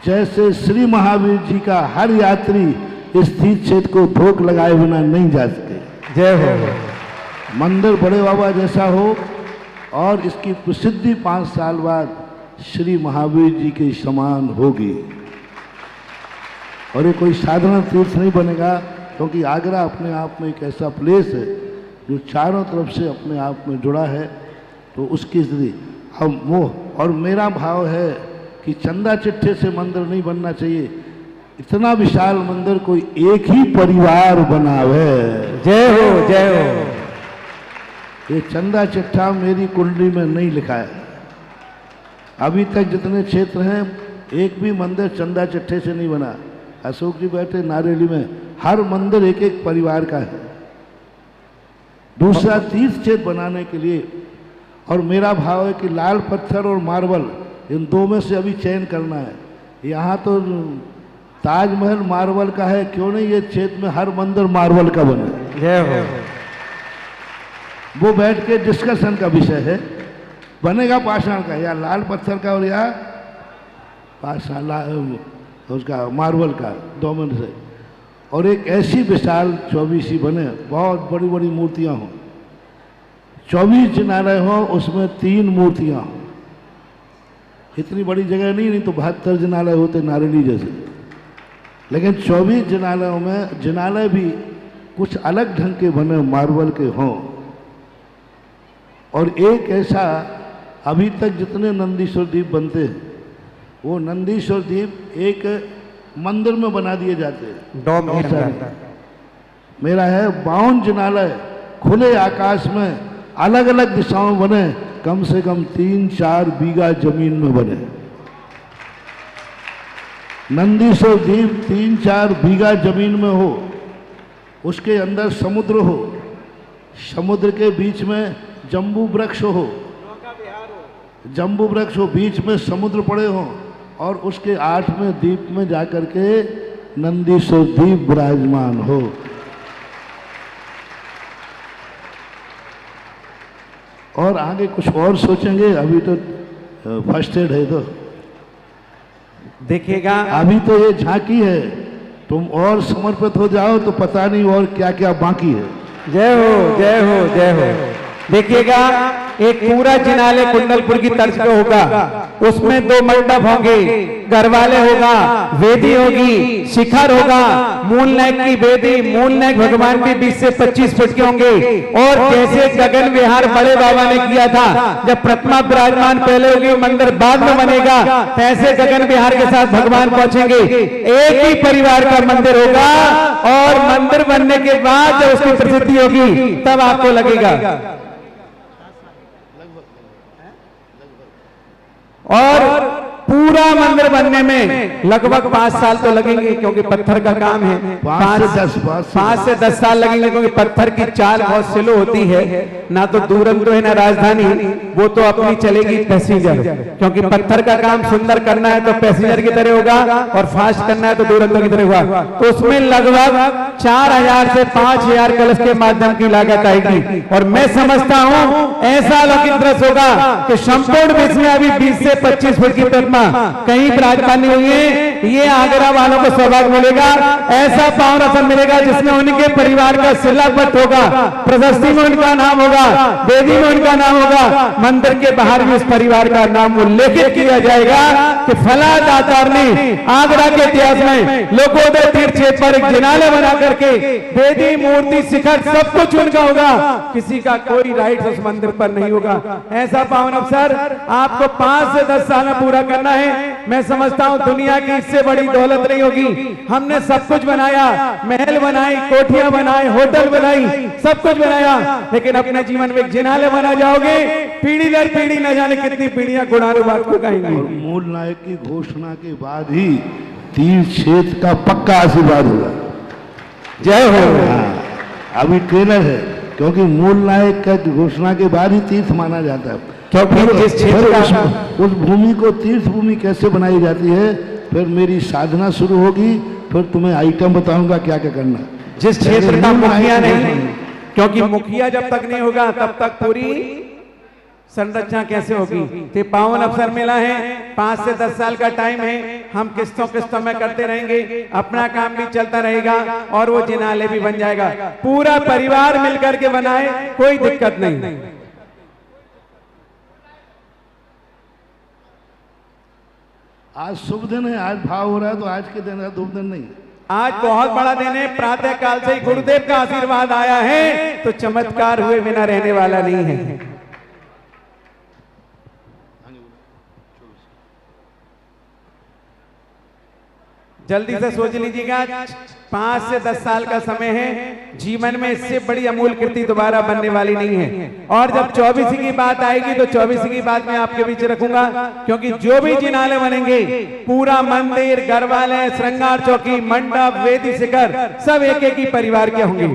जैसे श्री महावीर जी का हर यात्री इस तीर्थ क्षेत्र को धोख लगाए बिना नहीं जा सके। जय हो। मंदिर बड़े बाबा जैसा हो और इसकी प्रसिद्धि 5 साल बाद श्री महावीर जी के समान होगी। और ये कोई साधारण तीर्थ नहीं बनेगा, क्योंकि आगरा अपने आप में एक ऐसा प्लेस है जो चारों तरफ से अपने आप में जुड़ा है। तो उसकी स्थिति हम वो, और मेरा भाव है कि चंदा चिट्ठे से मंदिर नहीं बनना चाहिए। इतना विशाल मंदिर कोई एक ही परिवार बनावे। जय हो, जय हो। ये चंदा चिट्ठा मेरी कुंडली में नहीं लिखा है। अभी तक जितने क्षेत्र हैं, एक भी मंदिर चंदा चिट्ठे से नहीं बना। अशोक जी बैठे नारेली में, हर मंदिर एक एक परिवार का है। दूसरा, तीर्थ क्षेत्र बनाने के लिए, और मेरा भाव है कि लाल पत्थर और मार्बल इन 2 में से अभी चयन करना है। यहाँ तो ताजमहल मार्बल का है, क्यों नहीं ये क्षेत्र में हर मंदिर मार्बल का बने? जय हो। वो बैठ के डिस्कशन का विषय है, बनेगा पाषाण का या लाल पत्थर का, और या पाषाण उसका मार्बल का, 2 में से। और एक ऐसी विशाल 24 बने, बहुत बड़ी बड़ी मूर्तियां हों, 24 जिनालय हो, उसमें 3 मूर्तियां हों। इतनी बड़ी जगह नहीं तो 72 जिनालय होते नारेली जैसे, लेकिन 24 जिनालयों में जिनालय भी कुछ अलग ढंग के बने, मार्बल के हों। और एक ऐसा, अभी तक जितने नंदीश्वर दीप बनते हैं, वो नंदीश्वर दीप एक मंदिर में बना दिए जाते हैं। डोम के अंदर। मेरा है 52 जिनालय खुले आकाश में अलग अलग दिशाओं में बने, कम से कम 3-4 बीघा जमीन में बने। नंदीश्वर दीप 3-4 बीघा जमीन में हो, उसके अंदर समुद्र हो, समुद्र के बीच में जम्बू वृक्ष हो, जम्बू वृक्ष हो, बीच में समुद्र पड़े हो, और उसके 8वें द्वीप में जाकर के नंदीश्वर दीप विराजमान हो। और आगे कुछ और सोचेंगे, अभी तो फर्स्ट एड है। तो देखिएगा, अभी तो ये झांकी है, तुम और समर्पित हो जाओ तो पता नहीं और क्या क्या बाकी है। जय हो, जय हो, जय हो। देखिएगा, एक पूरा जिनालय कुंडलपुर की तर्ज पे होगा, उसमें 2 मंडप होंगे, गरवाले होगा, वेदी होगी, शिखर होगा, मूल नायक की वेदी, मूल नायक भगवान भी 20 से 25 फुट के होंगे। और जैसे गगन विहार बड़े बाबा ने किया था, जब प्रतिमा विराजमान पहले होगी, मंदिर बाद में बनेगा, ऐसे गगन विहार के साथ भगवान पहुंचेंगे। एक ही परिवार का मंदिर होगा, और मंदिर बनने के बाद जब उसकी प्रसिद्धि होगी, तब आपको लगेगा। और पूरा मंदिर बनने में लगभग 5 साल तो लगेंगे, क्योंकि पत्थर का काम है। 5 से 10 साल लगेंगे, क्योंकि पत्थर की चाल बहुत स्लो होती है। ना तो दूरंतो है ना राजधानी, वो तो अपनी चलेगी पैसेंजर, क्योंकि पत्थर का काम सुंदर करना है तो पैसेंजर की तरह होगा, और फास्ट करना है तो दूरंतो की तरह होगा। तो उसमें लगभग 4000 से 5000 कलश के माध्यम की लागत आएगी। और मैं समझता हूं ऐसा अलौकिक दृश्य होगा कि संपूर्ण विश्व में अभी 20 से 25 फुट की प्रतिमा कहीं विराजमान नहीं हुई है। ये आगरा वालों को सौभाग्य मिलेगा, ऐसा पावन अवसर मिलेगा जिसमें उनके परिवार का शिलापट होगा, प्रशस्ति में उनका नाम होगा, वेदी में उनका नाम होगा, मंदिर के बाहर भी उस परिवार का नाम उल्लेखित किया जाएगा कि फला दातार ने आगरा के इतिहास में लोकोदय तीर्थ क्षेत्र पर एक जिनालय बना करके वेदी, मूर्ति, शिखर सब कुछ उनका होगा, किसी का कोई राइट उस मंदिर पर नहीं होगा। ऐसा पावन अवसर आपको 5 से 10 साल में पूरा करना है। मैं समझता हूं दुनिया की इससे बड़ी दौलत नहीं होगी। हमने सब कुछ बनाया, महल बनाई, कोठियां बनाई, होटल बनाई, सब कुछ बनाया, लेकिन अपने जीवन में एक जिनालय बना जाओगे, पीढ़ी दर पीढ़ी न जाने कितनी पीढ़ियां गुणानुवाद को गाएंगी। और मूल नायक की घोषणा के बाद ही तीर्थ क्षेत्र का पक्का आशीर्वाद होगा। जय हो। अभी ट्रेलर है, क्योंकि मूल नायक का घोषणा के बाद ही तीर्थ माना जाता है। क्योंकि जिस क्षेत्र का उस भूमि को तीर्थ भूमि कैसे बनाई जाती है, फिर मेरी साधना शुरू होगी, फिर तुम्हें आइटम बताऊंगा क्या क्या करना। जिस क्षेत्र का मुखिया नहीं, क्योंकि मुखिया जब तक नहीं होगा तब तक पूरी संरचना कैसे होगी। तो पावन अवसर मिला है, 5 से 10 साल का टाइम है, हम किस्तों किस्तों में करते रहेंगे, अपना काम भी चलता रहेगा और वो जिनालय भी बन जाएगा। पूरा परिवार मिलकर के बनाए, कोई दिक्कत नहीं। आज शुभ दिन है, आज भाव हो रहा है, तो आज के दिन है, शुभ दिन नहीं। आज बहुत बड़ा दिन है, प्रातः काल से ही गुरुदेव का आशीर्वाद आया है, तो चमत्कार हुए बिना रहने वाला नहीं है। जल्दी से सोच लीजिएगा, 5 से 10 साल का समय है, जीवन में इससे बड़ी अमूल कृति दोबारा बनने वाली नहीं है। और जब 24 की बात आएगी तो 24 की बात मैं आपके बीच रखूंगा, क्योंकि जो भी जिनालय बनेंगे, पूरा मंदिर, गरवालय, श्रृंगार चौकी, मंडप, वेदी, शिखर सब एक एक ही परिवार के होंगे।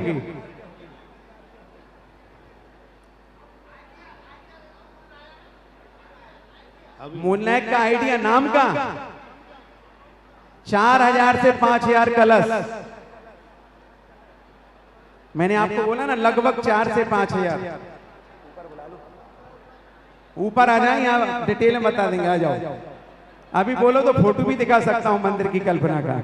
मूल नायक का आइडिया नाम का 4000 से 5000 कलश, मैंने आपको बोला ना लगभग 4 से 5000। ऊपर आ जाए, यहाँ डिटेल में बता देंगे, आ जाओ। अभी बोलो तो फोटो भी दिखा सकता हूं मंदिर की कल्पना का।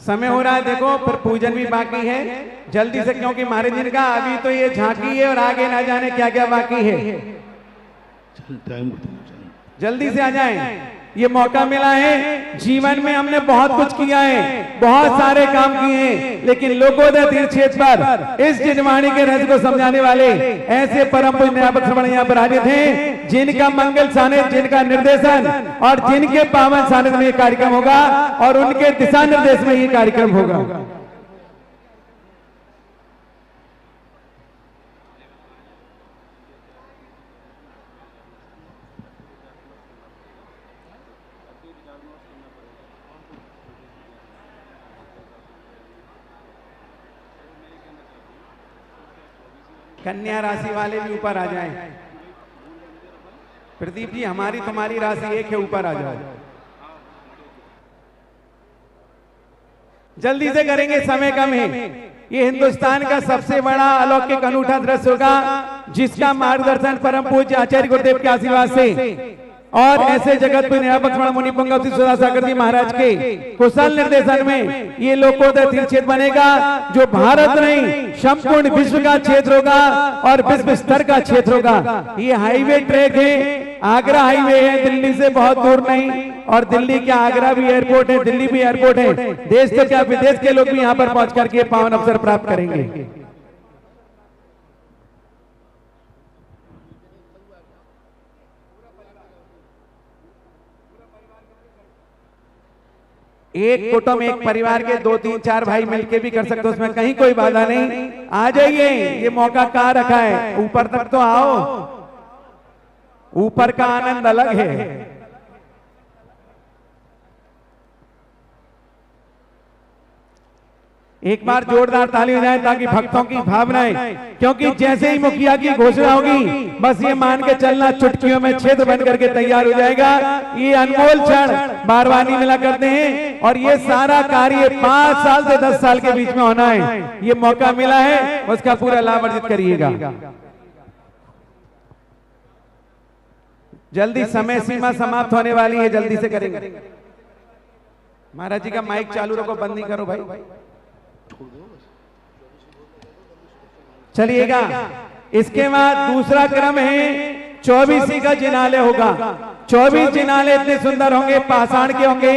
समय हो रहा है, देखो, फिर पूजन भी बाकी है, जल्दी से, क्योंकि महाराज जी का अभी तो ये झांकी है और आगे ना जाने क्या क्या बाकी है। जल्दी से आ जाएं, ये मौका मिला है। जीवन में हमने बहुत कुछ किया है, बहुत सारे काम किए हैं, लेकिन लोकोदय तीर्थ क्षेत्र पर इस जिनवाणी के रहस्य को समझाने वाले ऐसे परम पूज्य न्यायपक श्रवण यहाँ पर आए थे, जिनका मंगल सानिध्य, जिनका निर्देशन और जिनके पावन सानिध्य में ये कार्यक्रम होगा और उनके दिशा निर्देश में ये कार्यक्रम होगा। कन्या राशि वाले भी ऊपर आ जाएं। प्रदीप जी, हमारी तुम्हारी राशि एक है, ऊपर आ जाओ। जल्दी से करेंगे, समय कम है। ये हिंदुस्तान का सबसे बड़ा अलौकिक अनूठा दृश्य होगा, जिसका मार्गदर्शन परम पूज्य आचार्य गुरुदेव के आशीर्वाद से और ऐसे जगत में न्यायपक मुनि पुंगव सागर जी महाराज के कुशल निर्देशन में ये लोकोदय तीर्थ क्षेत्र बनेगा, जो भारत नहीं संपूर्ण विश्व का क्षेत्र होगा और विश्व स्तर का क्षेत्र होगा। ये हाईवे ट्रैक है, आगरा हाईवे है, दिल्ली से बहुत दूर नहीं, और दिल्ली के आगरा भी एयरपोर्ट है, दिल्ली भी एयरपोर्ट है। देश तो क्या, विदेश के लोग भी यहाँ पर पहुंच करके पावन अवसर प्राप्त करेंगे। एक कुटुंब, एक परिवार के 2, 3, 4 भाई मिलके भी कर सकते हो, उसमें कहीं कोई बाधा नहीं। आ जाइए, ये मौका कहाँ रखा है, ऊपर तक तो आओ। ऊपर का आनंद अलग है। एक बार जोरदार ताली हो जाए ताकि भक्तों की भावनाएं, क्योंकि जैसे ही मुखिया की घोषणा होगी बस ये मान के चलना चुटकियों में छेद बन करके तैयार हो जाएगा। ये अनमोल क्षण बार बार नहीं मिला करते हैं और ये सारा कार्य 5 साल से 10 साल के बीच में होना है। ये मौका मिला है, उसका पूरा लाभ अर्जित करिएगा। जल्दी समय सीमा समाप्त होने वाली है, जल्दी से करेंगे। महाराज जी का माइक चालू रखो, बंद नहीं करो भाई। चलिएगा, इसके बाद दूसरा क्रम है 24 का जिनालय होगा। 24 जिनालय इतने सुंदर होंगे, पाषाण के होंगे।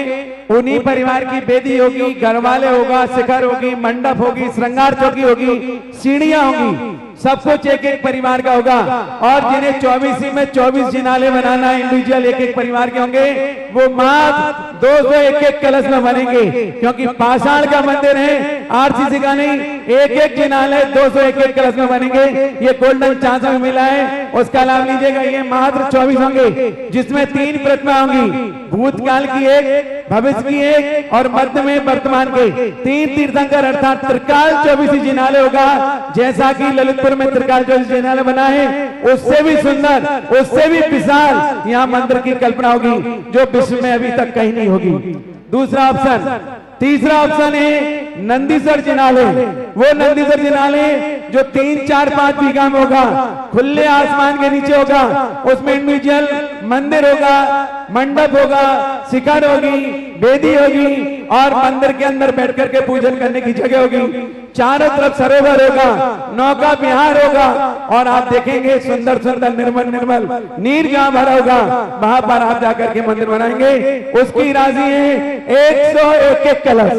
उन्हीं परिवार की बेदी होगी, घरवाले होगा, शिखर होगी, मंडप होगी, श्रृंगार चौकी होगी, सीढ़ियां होगी, सब कुछ एक एक परिवार का होगा। और जिन्हें 24 में 24 जिनाले बनाना है, इंडिविजुअल एक एक परिवार के होंगे, वो मात्र 201 कलश में बनेंगे, क्योंकि पाषाण का मंदिर है, आरसीसी का नहीं। एक एक जिनाले 201 कलश में बनेंगे। ये गोल्डन चांस में मिला है, उसका लाभ लीजिएगा। ये मात्र 24 होंगे, जिसमें 3 प्रतिमा होंगी, भूतकाल की एक, भविष्य की एक और मध्य में वर्तमान के 3 तीर्थंकर, अर्थात त्रिकाल 24 जिनालय होगा। जैसा कि ललितपुर में त्रिकाल 24 जिनालय बना है, उससे भी सुंदर, उससे भी विशाल यहाँ मंदिर की कल्पना होगी, जो विश्व में अभी तक कहीं नहीं होगी। दूसरा ऑप्शन। तीसरा ऑप्शन है नंदीसर जिनालय। वो नंदीसर जिनालय जो 3, 4, 5 बीघा में होगा, खुले आसमान के नीचे होगा। उसमें इंडिविजुअल मंदिर होगा, मंडप होगा, शिखर होगी, वेदी होगी और मंदिर के अंदर बैठ करके पूजन करने की जगह होगी। चारों तरफ सरोवर होगा, नौका विहार होगा और आप देखेंगे सुंदर सुंदर निर्मल नीर जहां भरा होगा, वहां पर आप जाकर के मंदिर बनाएंगे। उसकी राशि है 101 कलश।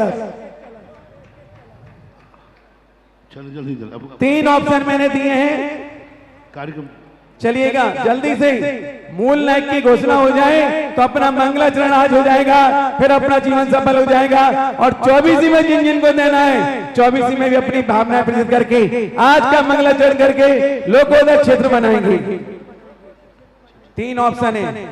चलो जल्दी जल्दी, 3 ऑप्शन मैंने दिए हैं, कार्यक्रम चलिएगा जल्दी से। मूल नायक की घोषणा हो जाए तो अपना मंगलाचरण आज हो जाएगा, फिर अपना जीवन सफल हो जाएगा। और 24 में जिन जिनको देना है, 24 में भी अपनी भावनाएं प्रकट करके आज का मंगलाचरण करके लोकोदय क्षेत्र बनाएंगे। 3 ऑप्शन है।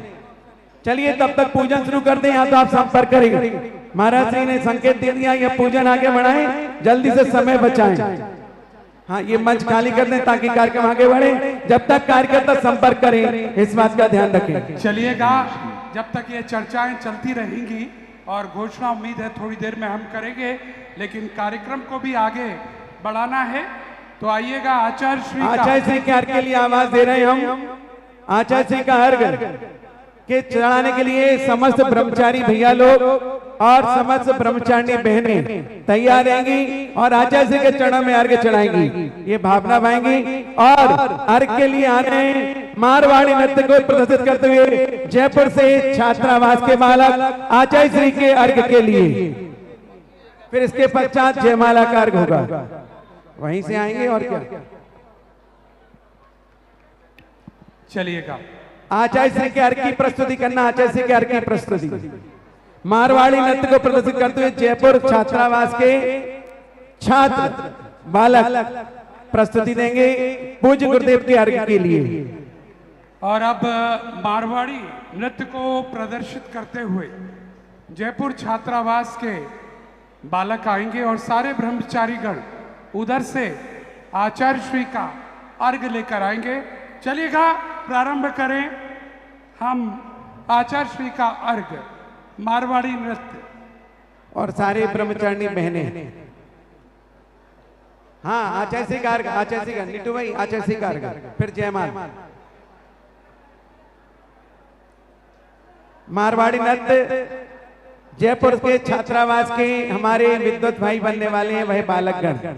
चलिए तब तक पूजन शुरू कर दें, यहाँ तो आप संपर्क करेंगे। महाराज जी ने संकेत दे दिया, ये पूजन आगे बढ़ाएं, जल्दी से समय बचाएं। हाँ, ये मंच खाली कर दें ताकि कार्यक्रम आगे बढ़े। जब तक कार्यकर्ता संपर्क करें, इस बात का ध्यान रखें। चलिएगा, जब तक ये चर्चाएं चलती रहेंगी और घोषणा उम्मीद है थोड़ी देर में हम करेंगे, लेकिन कार्यक्रम को भी आगे बढ़ाना है। तो आइएगा, आचार्य श्री के अर्घ के लिए आवाज दे रहे हैं हम। आचार्य श्री का अर्घ के चढ़ाने के लिए समस्त ब्रह्मचारी भैया लोग और समस्त ब्रह्मचारिणी बहनें तैयार रहेंगी और आचार्य श्री के चरणों में अर्घ चढ़ाएंगी, ये भावना पाएंगी। और अर्घ के लिए आ रहे हैं मारवाड़ी नृत्य को प्रदर्शित करते हुए जयपुर से छात्रावास के बालक आचार्य श्री के अर्घ के लिए। फिर इसके पश्चात जयमाला का अर्घ होगा, वहीं से आएंगे। और क्या, चलिएगा, आचार्य श्री के अर्घ की प्रस्तुति करना। आचार्य श्री के अर्घ की प्रस्तुति मारवाड़ी नृत्य को प्रदर्शित करते हुए जयपुर छात्रावास के छात्र बालक प्रस्तुति देंगे पूज्य गुरुदेव के अर्घ के लिए। और अब मारवाड़ी नृत्य को प्रदर्शित करते हुए जयपुर छात्रावास के बालक आएंगे और सारे ब्रह्मचारीगण उधर से आचार्य श्री का अर्घ लेकर आएंगे। चलिएगा, प्रारंभ करें हम आचार्य श्री का अर्घ, मारवाड़ी नृत्य और सारे ब्रह्मचारिणी बहनें। हाँ, आचार्य श्री का अर्घ, आचार्य श्री का, नीटू भाई आचार्य श्री का अर्घ, फिर जयमाल। मारवाड़ी नृत्य जयपुर के छात्रावास के हमारे विद्वत भाई बनने वाले हैं, वह बालकगण।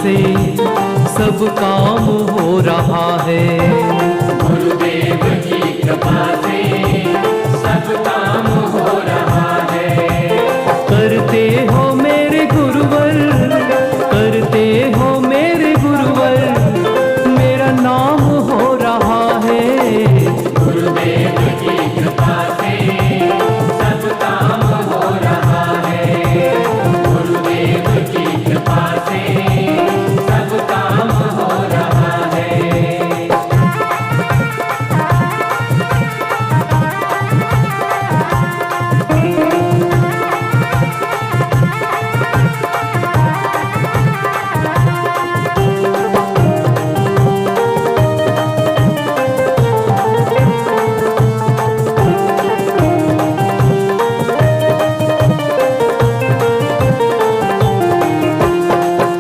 से सब काम हो रहा है। गुरुदेव की कृपा से सब काम हो रहा है। करते हो मेरे गुरुवर, करते हो मेरे गुरुवर, मेरा नाम हो रहा है। गुरुदेव की कृपा से सब काम हो रहा है। गुरुदेव की कृपा से सब काम हो रहा है।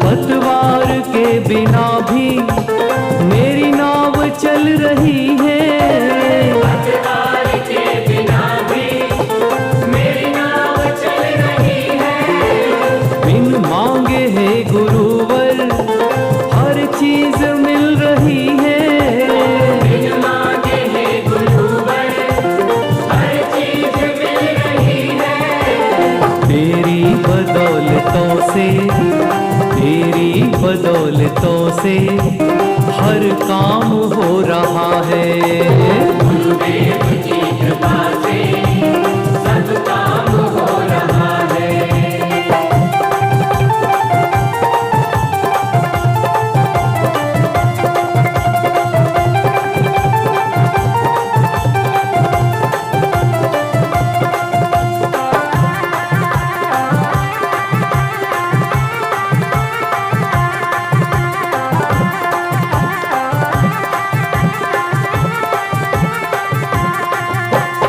पतवार के बिना भी मेरी नाव चल रही है। पतवार के बिना भी मेरी नाव चल रही है। बिन मांगे है गुरुवर हर चीज मिल रही है। बिन मांगे है गुरुवर हर चीज मिल रही है। तेरी बदौलतों से, तेरी बदौलतों से हर काम हो रहा है। गुरुदेव की कृपा से सब काम हो रहा है।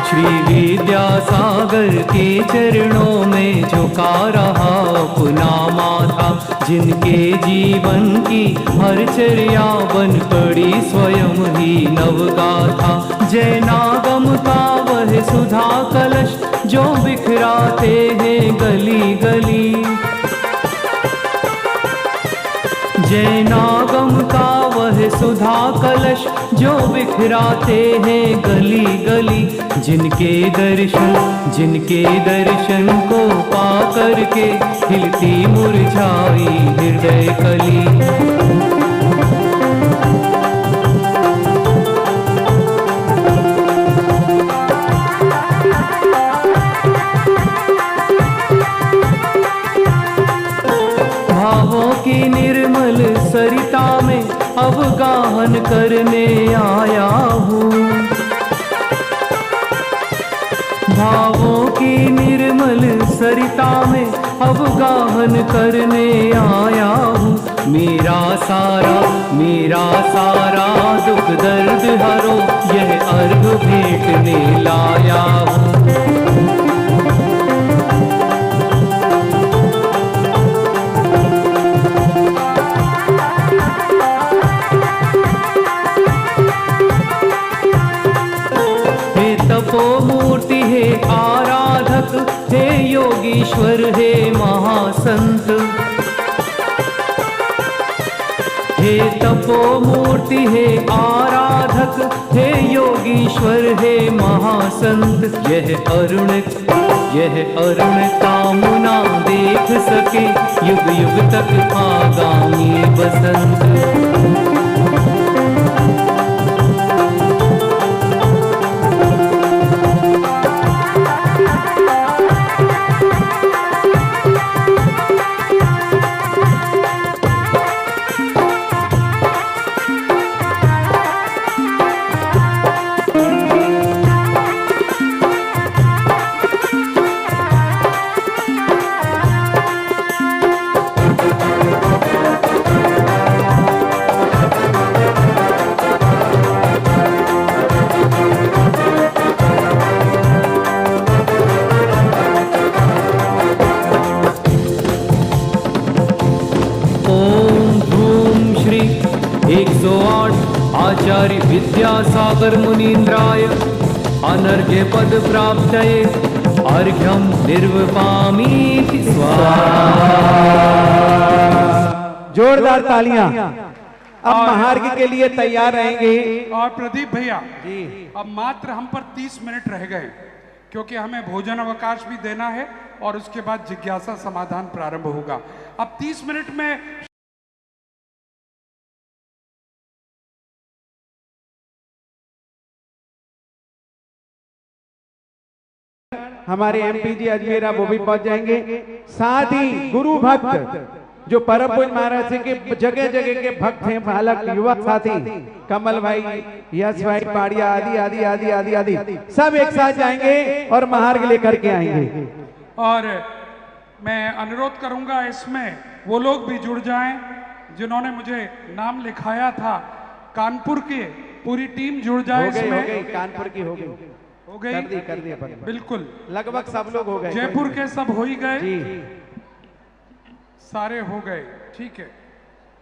श्री विद्यासागर के चरणों में झुका रहा अपना माथा, जिनके जीवन की हर चर्या बन पड़ी स्वयं ही नवगाथा। जय नागम का वह सुधा कलश जो बिखराते हैं गली गली। जय नागम का वह सुधा कलश जो बिखराते हैं गली गली। जिनके दर्शन को पा करके खिलती मुरझाई हृदय कली। भावों की निर्मल सरिता में अवगाहन करने आया हूँ। भावों की निर्मल सरिता में अवगाहन करने आया हूँ। मेरा सारा दुख दर्द हरो यह अर्घ भेंटने लाया हूँ। तपो मूर्ति है आराधक, हे योगीश्वर हे महासंत। हे तपो मूर्ति है आराधक, हे योगीश्वर हे महासंत। यह अरुण कामना देख सके युग युग तक आगामी बसंत। आचार्य विद्यासागर मुनीन्द्राय अनर्घ्य पद प्राप्तये अर्घ्यं निर्वपामीति स्वाहा। जोरदार तालियां। अब महार्घ के लिए तैयार रहेंगे। और प्रदीप भैया जी अब मात्र हम पर 30 मिनट रह गए, क्योंकि हमें भोजन अवकाश भी देना है और उसके बाद जिज्ञासा समाधान प्रारंभ होगा। अब 30 मिनट में हमारे एमपी जी अजमेरा वो भी पहुंच जाएंगे। साथ ही गुरु भक्त जो परम पूज्य महाराज जी के जगह जगह के भक्त हैं, बालक युवा साथी कमल भाई, यश भाई, पाड़िया आदि आदि आदि आदि आदि सब एक साथ जाएंगे और महार्घ लेकर के आएंगे। और मैं अनुरोध करूंगा इसमें वो लोग भी जुड़ जाएं जिन्होंने मुझे नाम लिखाया था। कानपुर की पूरी टीम जुड़ जाए हो गई, इसमें। कानपुर की हो गई, हो गई, कर दी अपन। बिल्कुल लगभग सब लोग हो गए। जयपुर के सब हो ही गए जी, सारे हो गए, ठीक है।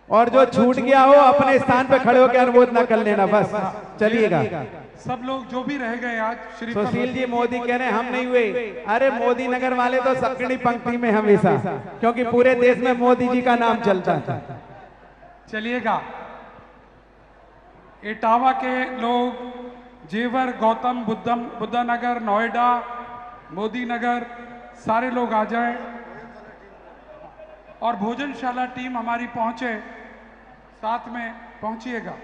और जो छूट गया हो अपने स्थान पे खड़े होकर अनुमोद न कर लेना, बस चलिएगा। सब लोग जो भी रह गए आज श्री सुशील जी मोदी कह रहे हैं हम नहीं हुए। अरे मोदी नगर वाले तो सक्कड़ी पंक्ति में हमेशा, क्योंकि पूरे देश में मोदी जी का नाम चलता है। चलिएगा। इटावा के लोग, जेवर, गौतम बुद्धा नगर, नोएडा, मोदी नगर, सारे लोग आ जाएं और भोजनशाला टीम हमारी पहुंचे, साथ में पहुंचिएगा।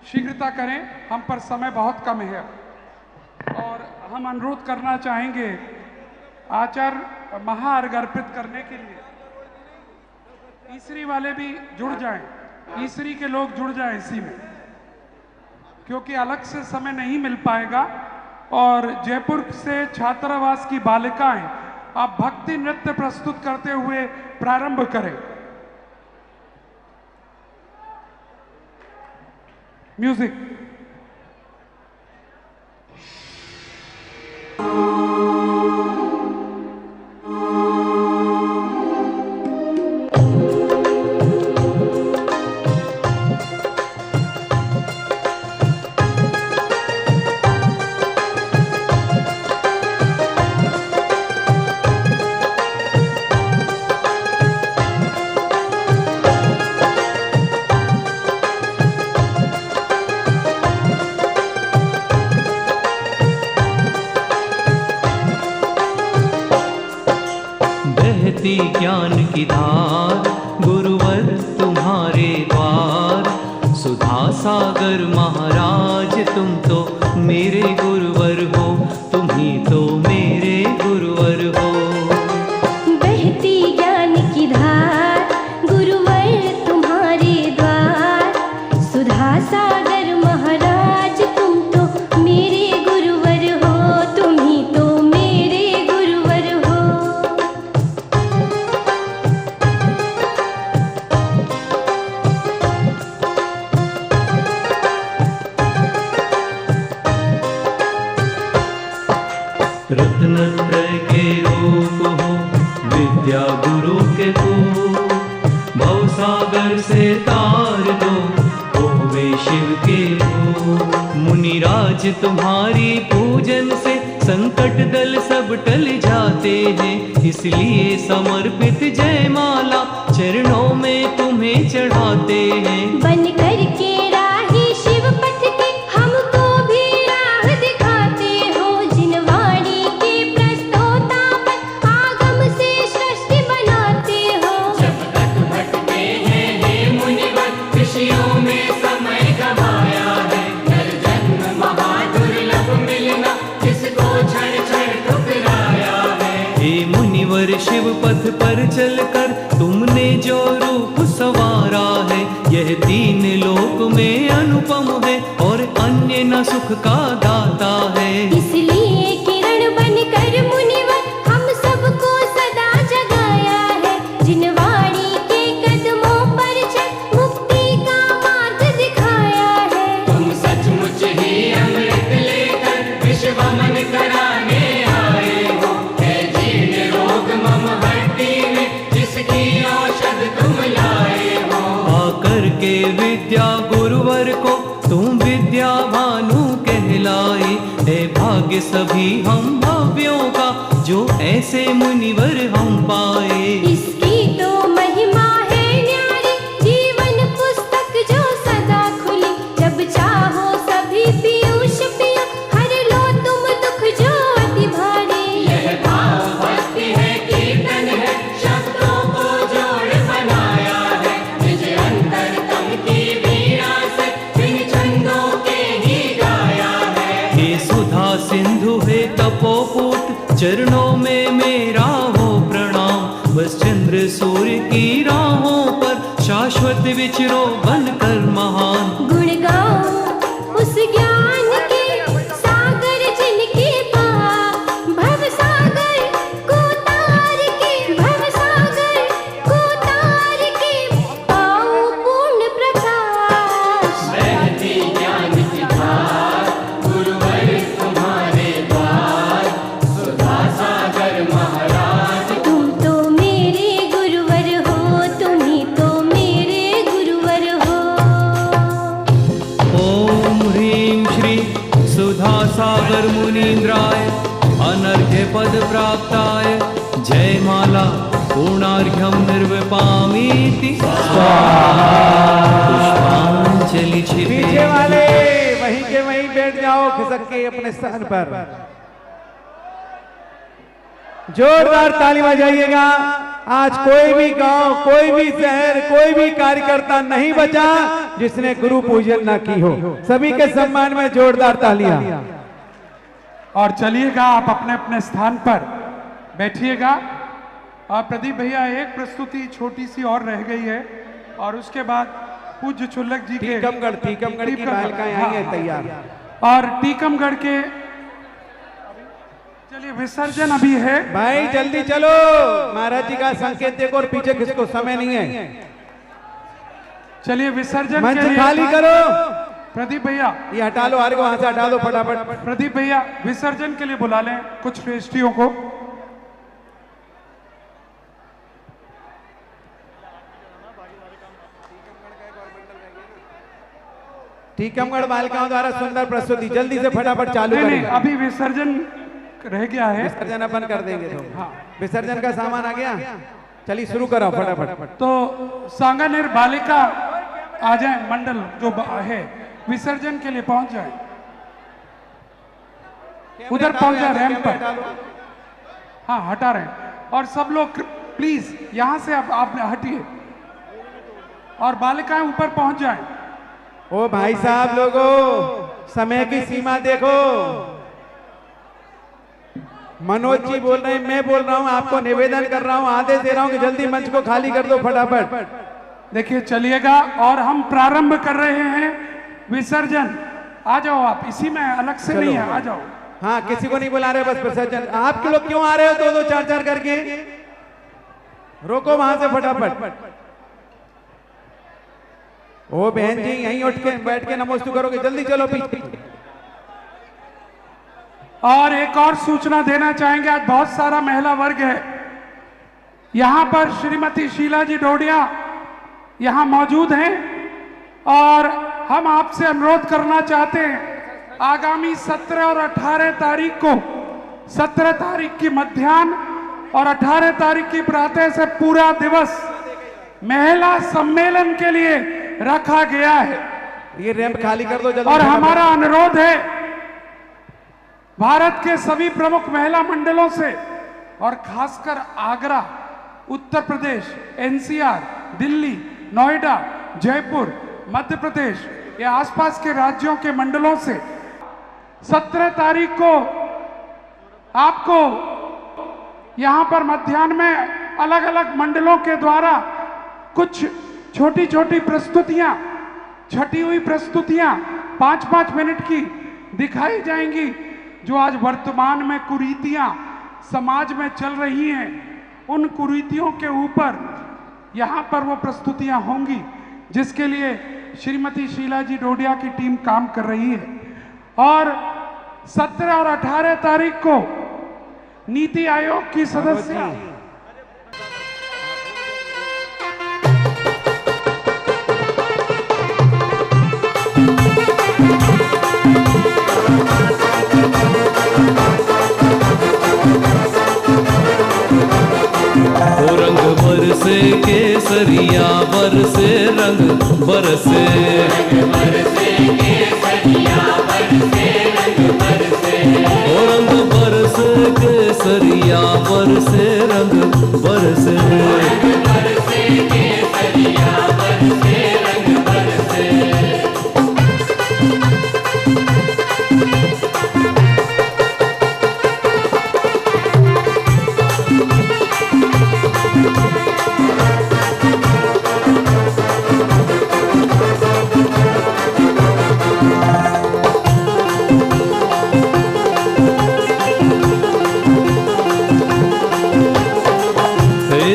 शीघ्रता करें, हम पर समय बहुत कम है। और हम अनुरोध करना चाहेंगे आचार्य महार्घ अर्पित करने के लिए तीसरी वाले भी जुड़ जाएं, तीसरी के लोग जुड़ जाएं इसी में, क्योंकि अलग से समय नहीं मिल पाएगा। और जयपुर से छात्रावास की बालिकाएं आप भक्ति नृत्य प्रस्तुत करते हुए प्रारंभ करें। म्यूजिक। बहती ज्ञान की धार गुरुवर तुम्हारे द्वार, सुधा सागर महाराज तुम तो मेरे गुरुवर हो, तुम ही तो मेरे गुरुवर हो। बहती ज्ञान की धार गुरुवर तुम्हारे द्वार, सुधा सागर महाराज तुम तो मेरे गुरुवर हो, तुम ही तो मेरे गुरुवर हो। रत्नत्रय के रूप हो विद्या गुरु के पूत, भवसागर से तार दो होवे शिव के भूत। मुनिराज तुम्हारी पूजन से संकट दल सब टल जाते हैं, इसलिए समर्पित जयमाला चरणों में तुम्हें चढ़ाते हैं। बन करके राही शिव पथ के हमको भी राह दिखाते हो, जिनवाणी के प्रस्तोता पर आगम से सृष्टि बनाते हो। जब तक भटके हैं हे मुनिवर, ऋषियों में समय गवाया है। नर जन्म महादुर्लभ मिलना, जिसको क्षण क्षण ठुकराया है। हे मुनिवर शिव पथ पर चलकर तुमने जो रूप सवारा है, यह तीन लोक में अनुपम है और अन्य न सुख का दाता है। इसलिए किरण बनकर मुनिवर हम सबको सदा जगाया है, जिनवाणी के कदमों पर चल मुक्ति का मार्ग दिखाया है। तुम सचमुच ही अमृत लेकर विश्व मन कराने आए हो। है जीर्ण रोग मम हड्डी में, जिसकी औषध तुम लाए हो। आकर के विद्या गुरुवर को तुम विद्या भानु कहलाए, है भाग्य सभी हम भव्यों का जो ऐसे मुनिवर हम पाए। इसकी तो महिमा है न्यारी, जीवन पुस्तक जो सदा खुली। जब चाहो सभी पीयूष पियो, हर लो तुम दुख जो अति भारी। यह भाव भक्ति है, कीर्तन है, शब्दों को जोड़ बनाया है। निज अंतरतम की वीणा से इन छंदों के ही गाया है। हे सुधा सिंधु हे तपोपूत, चरणों में मेरा हो प्रणाम। बस चंद्र सूर्य की राहों पर शाश्वत विचरो बनकर महान। गुण गाओ उस ज्ञान के सागर जिनके पार, भव सागर को तार के, भव सागर को तार के पाओ पूर्ण प्रकाश। बहती ज्ञान की धार, गुरुवर तुम्हारे द्वार। सुधा सागर महाराज, तुम तो मेरे गुरुवर हो, तुम ही तो मेरे गुरुवर हो। ओम ह्रीं श्री सुधा सागर मुनीन्द्राय अनर्घ्य पद प्राप्ताय जय माला पूर्णार्घ्यम निर्विपामीति पुष्पांजलि पीछे छिपे। वाले वहीं के वहीं बैठ जाओ, खिसक के अपने स्थान पर। जोरदार ताली बजाइएगा। आज कोई भी गांव, कोई भी शहर, कोई भी कार्यकर्ता नहीं बचा जिसने गुरु पूजन ना की हो। सभी के सम्मान में जोरदार तालियां। और चलिएगा आप अपने अपने स्थान पर बैठिएगा। और प्रदीप भैया, एक प्रस्तुति छोटी सी और रह गई है, और उसके बाद पूज्य चुल्लक जी के टीकमगढ़ की बालिकाएं आई हैं तैयार। और टीकमगढ़ के चलिए विसर्जन अभी है। भाई जल्दी चलो, महाराज जी का संकेत देखो और पीछे किसको समय नहीं है। चलिए विसर्जन मंच के लिए खाली करो। प्रदीप भैया, ये हटा लो, आगे वहां से हटा दो फटाफट। प्रदीप भैया विसर्जन के लिए बुला लें कुछ श्रेष्ठियों को। टीकमगढ़ बालिकाओं द्वारा सुंदर प्रस्तुति, जल्दी से फटाफट चालू नहीं नहीं, करें। अभी विसर्जन रह गया है। विसर्जन अपन कर देंगे तो। हाँ। विसर्जन का सामान आ गया, चलिए शुरू करो फटाफट। तो सांगानेर बालिका आ जाए, मंडल जो है विसर्जन के लिए पहुंच जाए, उधर पहुंच जाए रैंप पर। हाँ हटा रहे हैं। और सब लोग प्लीज यहां से आप हटिए, और बालिकाएं ऊपर पहुंच जाएं। ओ भाई साहब लोगों, समय की सीमा देखो। मनोज जी बोल रहे हैं, मैं बोल रहा हूं, आपको निवेदन कर रहा हूं, आदेश दे रहा हूं कि जल्दी मंच को खाली कर दो फटाफट। देखिए चलिएगा, और हम प्रारंभ कर रहे हैं विसर्जन। आ जाओ आप, इसी में अलग से नहीं है, आ जाओ। हाँ, किसी को नहीं बुला रहे, बस विसर्जन। आप लोग क्यों आ रहे हो दो दो चार चार करके? रोको वहां से फटाफट। ओ बहन जी, यहीं उठ के बैठ के नमोस्तु करोगे, जल्दी चलो पीछे। और एक और सूचना देना चाहेंगे, आज बहुत सारा महिला वर्ग है यहां पर। श्रीमती शीला जी डोडिया यहां मौजूद हैं, और हम आपसे अनुरोध करना चाहते हैं, आगामी 17 और 18 तारीख को, 17 तारीख की मध्याह्न और 18 तारीख की प्रातः से पूरा दिवस महिला सम्मेलन के लिए रखा गया है। ये रैंप खाली कर दो जल्दी। और हमारा अनुरोध है भारत के सभी प्रमुख महिला मंडलों से, और खासकर आगरा, उत्तर प्रदेश, एनसीआर, दिल्ली, नोएडा, जयपुर, मध्य प्रदेश, ये आसपास के राज्यों के मंडलों से 17 तारीख को आपको यहां पर मध्याह्न में अलग अलग मंडलों के द्वारा कुछ छोटी छोटी प्रस्तुतियां, छटी हुई प्रस्तुतियां 5-5 मिनट की दिखाई जाएंगी, जो आज वर्तमान में कुरीतियां समाज में चल रही हैं, उन कुरीतियों के ऊपर यहां पर वो प्रस्तुतियां होंगी, जिसके लिए श्रीमती शीला जी डोडिया की टीम काम कर रही है। और 17 और 18 तारीख को नीति आयोग की सदस्य Thank you. बरसे केसरिया बरसे रंग बरसे ओ रंग बरसे केसरिया बरसे रंग बरसे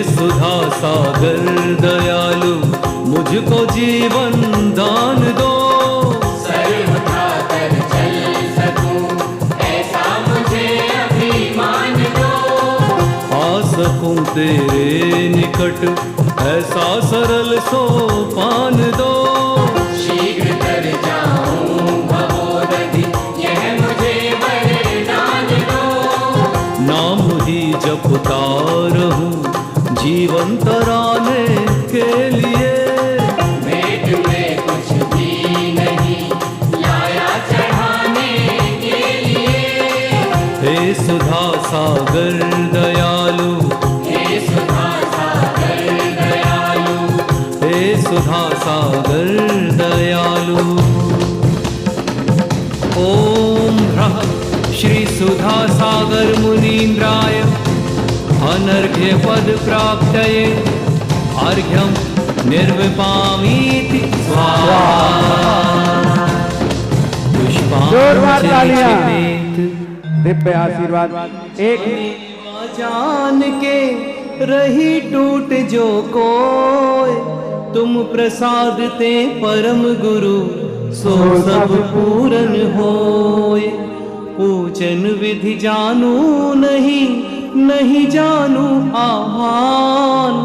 सुधा सागर दयालु मुझको जीवन दान दो उठा कर चल सकूं ऐसा मुझे अभिमान दो आ सकूं तेरे निकट ऐसा सरल सोपान दो शीघ्र कर जाऊं भवोदधि यह मुझे वरदान दो नाम ही जपता रहूं जीवन तराने के लिए भेंट में कुछ भी नहीं लाया चढ़ाने के लिए हे सुधा सागर दयालु हे सुधा सागर दयालु हे सुधा सागर दयालु ओम ह्रः श्री सुधा सागर मुनीन्द्राय अनर्घ्य पद प्राप्तये अर्घ्यं निर्विपामीति स्वाहा जोरदार तालियां। पुष्पांजलि दिव्य आशीर्वाद। एक जान के रही टूट जो कोय तुम प्रसाद ते परम गुरु सो सब पूरन होय पूजन विधि जानू नहीं जानू आह्वान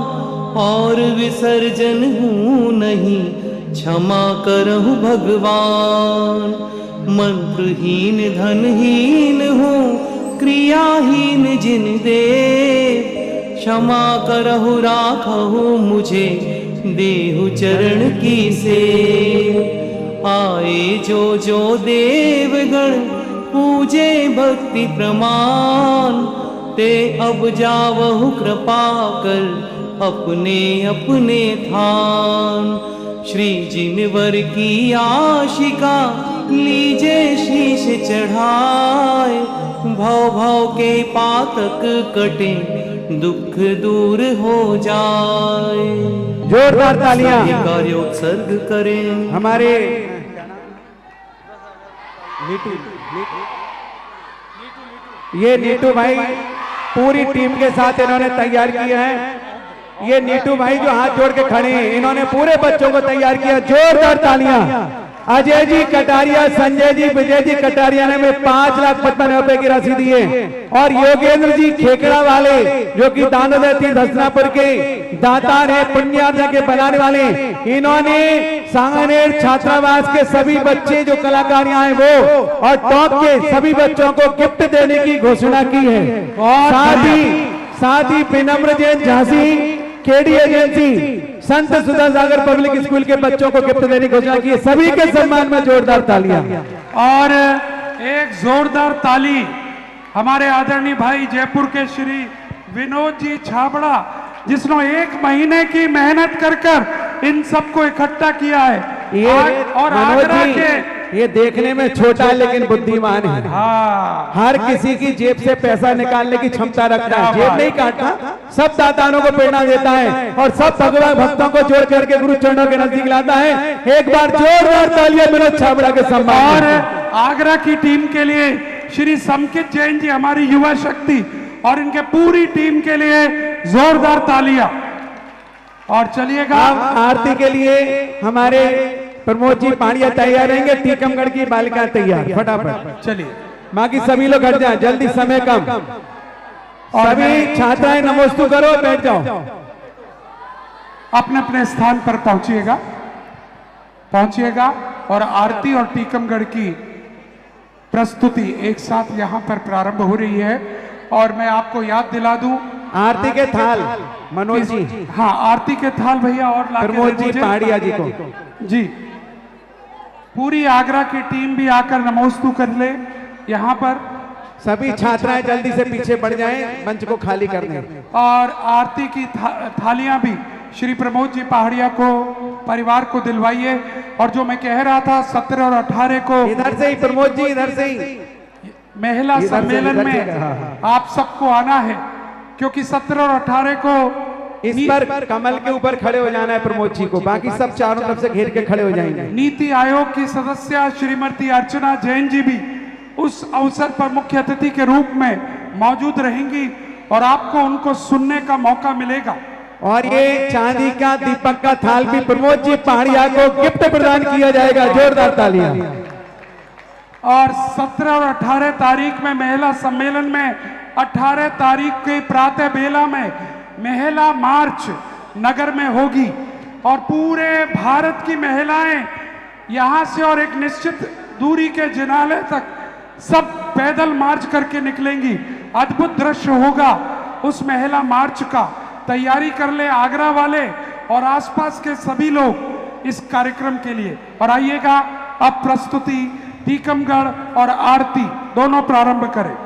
और विसर्जन हूँ नहीं क्षमा करहु भगवान मंत्रहीन धनहीन हूँ क्रियाहीन जिन दे क्षमा करहु राखहु मुझे देहु चरण की से आए जो देवगण पूजे भक्ति प्रमाण ते अब जावहु कृपा कर अपने अपने थान श्री जिनवर की आशिका लीजे शीश चढ़ाए भव भव के पातक कटे दुख दूर हो जाए जोरदार तालियां। कार्योत्सर्ग करें हमारे नीटू ये नीटू भाई पूरी टीम के साथ इन्होंने तैयार किया है। ये नीटू भाई जो हाथ जोड़ के खड़े हैं इन्होंने पूरे बच्चों को तैयार किया। जोरदार तालियां। अजय जी कटारिया, संजय जी, विजय जी कटारिया ने में 5,55,000 रुपए की राशि दी है। और योगेंद्र जी खेकड़ा वाले जो कि दानोदय तीर्थ हसनापुर के दातार है, पुण्यार्थ के बनाने वाले, इन्होंने सांगानेर छात्रावास के सभी बच्चे जो कलाकार यहाँ हैं वो और टॉप के सभी बच्चों को गिफ्ट देने की घोषणा की है। साथ ही विनम्र जैन झांसी केडी एजेंसी संत सुधा सागर पब्लिक स्कूल के बच्चों को गिफ्ट देने की घोषणा की है। सभी के सम्मान में जोरदार तालियां। और एक जोरदार ताली हमारे आदरणीय भाई जयपुर के श्री विनोद जी छाबड़ा जिसने 1 महीने की मेहनत कर इन सबको इकट्ठा किया है। और आगरा के ये देखने में छोटा है लेकिन बुद्धिमान है। हाँ, हर किसी की जेब से पैसा निकालने की क्षमता रखता है। जेब नहीं काटता, सब दातानों को प्रेरणा देता है और सब भगवान भक्तों को जोड़ करके गुरु चरणों के नजदीक लाता है। एक बार जोरदार तालियां विनोद छाबड़ा के सम्मान। और आगरा की टीम के लिए श्री समकित जैन जी हमारी युवा शक्ति और इनके पूरी टीम के लिए जोरदार तालियां। और चलिएगा आरती के लिए हमारे प्रमोद जी पांड्या तैयार रहेंगे। टीकमगढ़ की बालिका तैयार, फटाफट चलिए। बाकी सभी लोग हट जाएं, जल्दी, समय कम। सभी छात्राएं नमोस्तु करो, बैठ जाओ। अपने अपने स्थान पर पहुंचिएगा और आरती और टीकमगढ़ की प्रस्तुति एक साथ यहां पर प्रारंभ हो रही है। और मैं आपको याद दिला दूं आरती के थाल मनोज जी, हाँ आरती के थाल भैया और ला के प्रमोद दे जी मुझे। पहाड़िया जी को। जी पूरी आगरा की टीम भी आकर नमोस्तु कर ले। यहाँ पर सभी छात्राएं जल्दी से पीछे बढ़ जाएं, मंच को खाली कर दें। और आरती की थालियां भी श्री प्रमोद जी पहाड़िया को परिवार को दिलवाइए। और जो मैं कह रहा था 17 और 18 को इधर से ही प्रमोद जी, इधर से ही महिला इधर से, सम्मेलन इधर से, में हाँ। आप सबको आना है, क्योंकि 17 और 18 को इस पर कमल के ऊपर खड़े हो जाना है प्रमोद जी को, बाकी सब चारों तरफ से घेर के खड़े हो जाएंगे। नीति आयोग की सदस्य श्रीमती अर्चना जैन जी भी उस अवसर पर मुख्य अतिथि के रूप में मौजूद रहेंगी और आपको उनको सुनने का मौका मिलेगा। और ये चांदी का दीपक का थाल भी प्रमोद जी पहाड़िया को गिफ्ट प्रदान किया जाएगा। जोरदार तालियां। और 17 और 18 तारीख में महिला सम्मेलन में 18 तारीख के प्रातः बेला में महिला मार्च नगर में होगी और पूरे भारत की महिलाएं यहां से और एक निश्चित दूरी के जिनालय तक सब पैदल मार्च करके निकलेंगी। अद्भुत दृश्य होगा उस महिला मार्च का। तैयारी कर ले आगरा वाले और आसपास के सभी लोग इस कार्यक्रम के लिए। और आइएगा अब प्रस्तुति टीकमगढ़ और आरती दोनों प्रारंभ करें।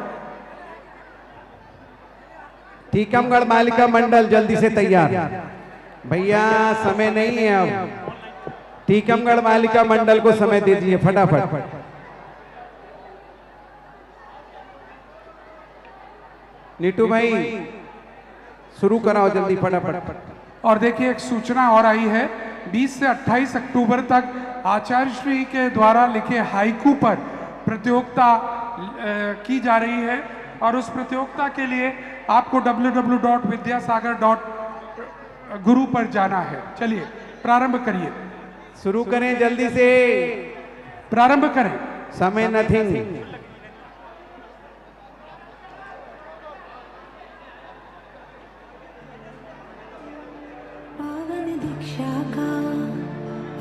टीकमगढ़ बालिका मंडल जल्दी से तैयार भैया, समय नहीं है अब। टीकमगढ़ बालिका मंडल को समय दे दीजिए फटाफट। नीटू भाई शुरू कराओ जल्दी फटाफट। और देखिए एक सूचना और आई है, 20 से 28 अक्टूबर तक आचार्य श्री के द्वारा लिखे हाइकू पर प्रतियोगिता की जा रही है और उस प्रतियोगिता के लिए आपको www.vidyasagar.guru पर जाना है। चलिए प्रारंभ करिए, शुरू करें जल्दी से, प्रारंभ करें। समय नथिंग। पावन दीक्षा का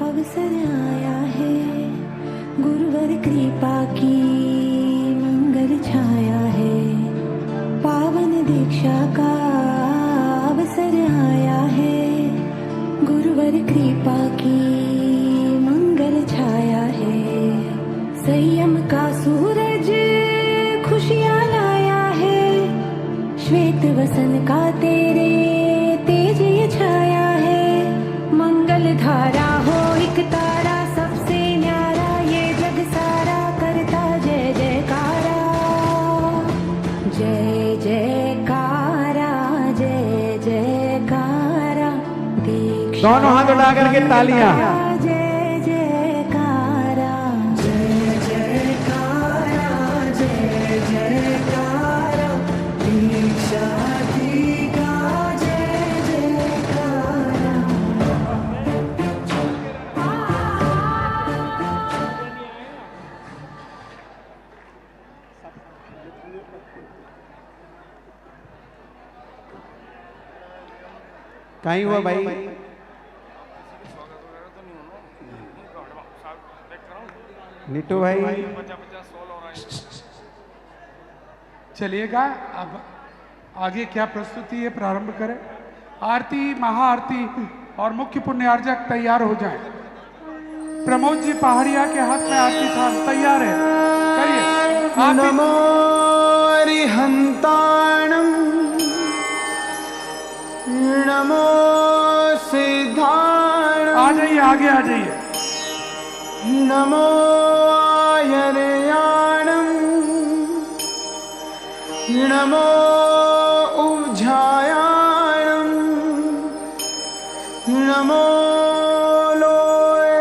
अवसर आया है, गुरुवर कृपा की मंगल छाया है। पावन दीक्षा का अवसर आया है, गुरुवर कृपा की मंगल छाया है। संयम का सूरज खुशियाँ लाया है, श्वेत वसन का तेरे तेज ये छाया है। मंगल धारा हो एक तारा, सबसे न्यारा ये जग सारा करता जय जयकारा। जय जयकारा, जय जयकारा। दीक्षा दोनों हाथ उठा करके तालियां। जय जयकारा, जय जयकारा, जय जयकारा। दीक्षा दी का जय जयकारा। कहीं हुआ भाई? नीटू भाई चलिएगा अब आगे क्या प्रस्तुति है प्रारंभ करें। आरती महाआरती और मुख्य पुण्यार्चक तैयार हो जाएं। प्रमोद जी पहाड़िया के हाथ में आरती थाल तैयार है, करिए। नमो हंताणम, नमो सिद्धाणम, आ जाइए आगे आ जाइए। नमो आयर्याणम, नमो उज्जायाणम, नमो लोए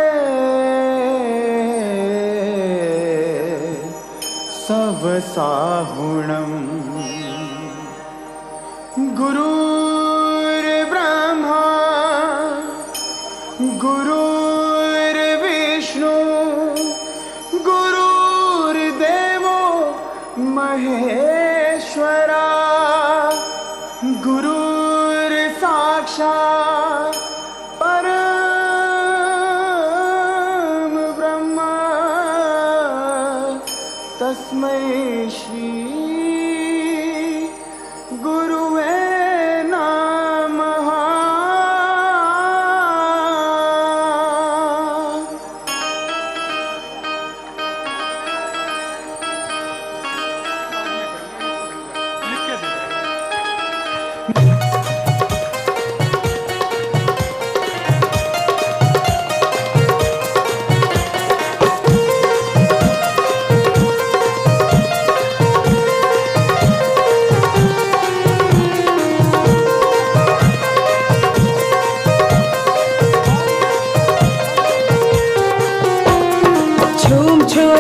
सवसाहुणम। गुरुर्ब्रह्मा गुरुर्विष्णु गुरुर्देवो महेश्वरा। गुरुर्साक्षात् परम ब्रह्मा, तस्मै श्री गुरुवे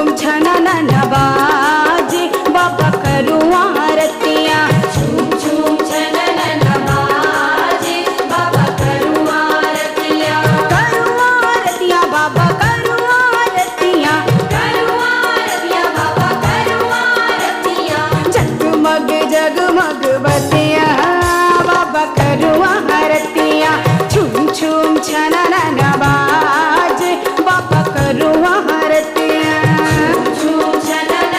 छूम छनन बाजे बाबा करूँ आरतियाँ छूम छूम छनन बाजे बाबा करूँ आरतियाँ बाबा करूँ आरतियाँ बाबा करूँ आरतियाँ जगमग जगमग बतियाँ बाबा करूँ आरतियाँ छूम छूम छनन बाजे बाबा करूँ आरतियाँ छूम छनन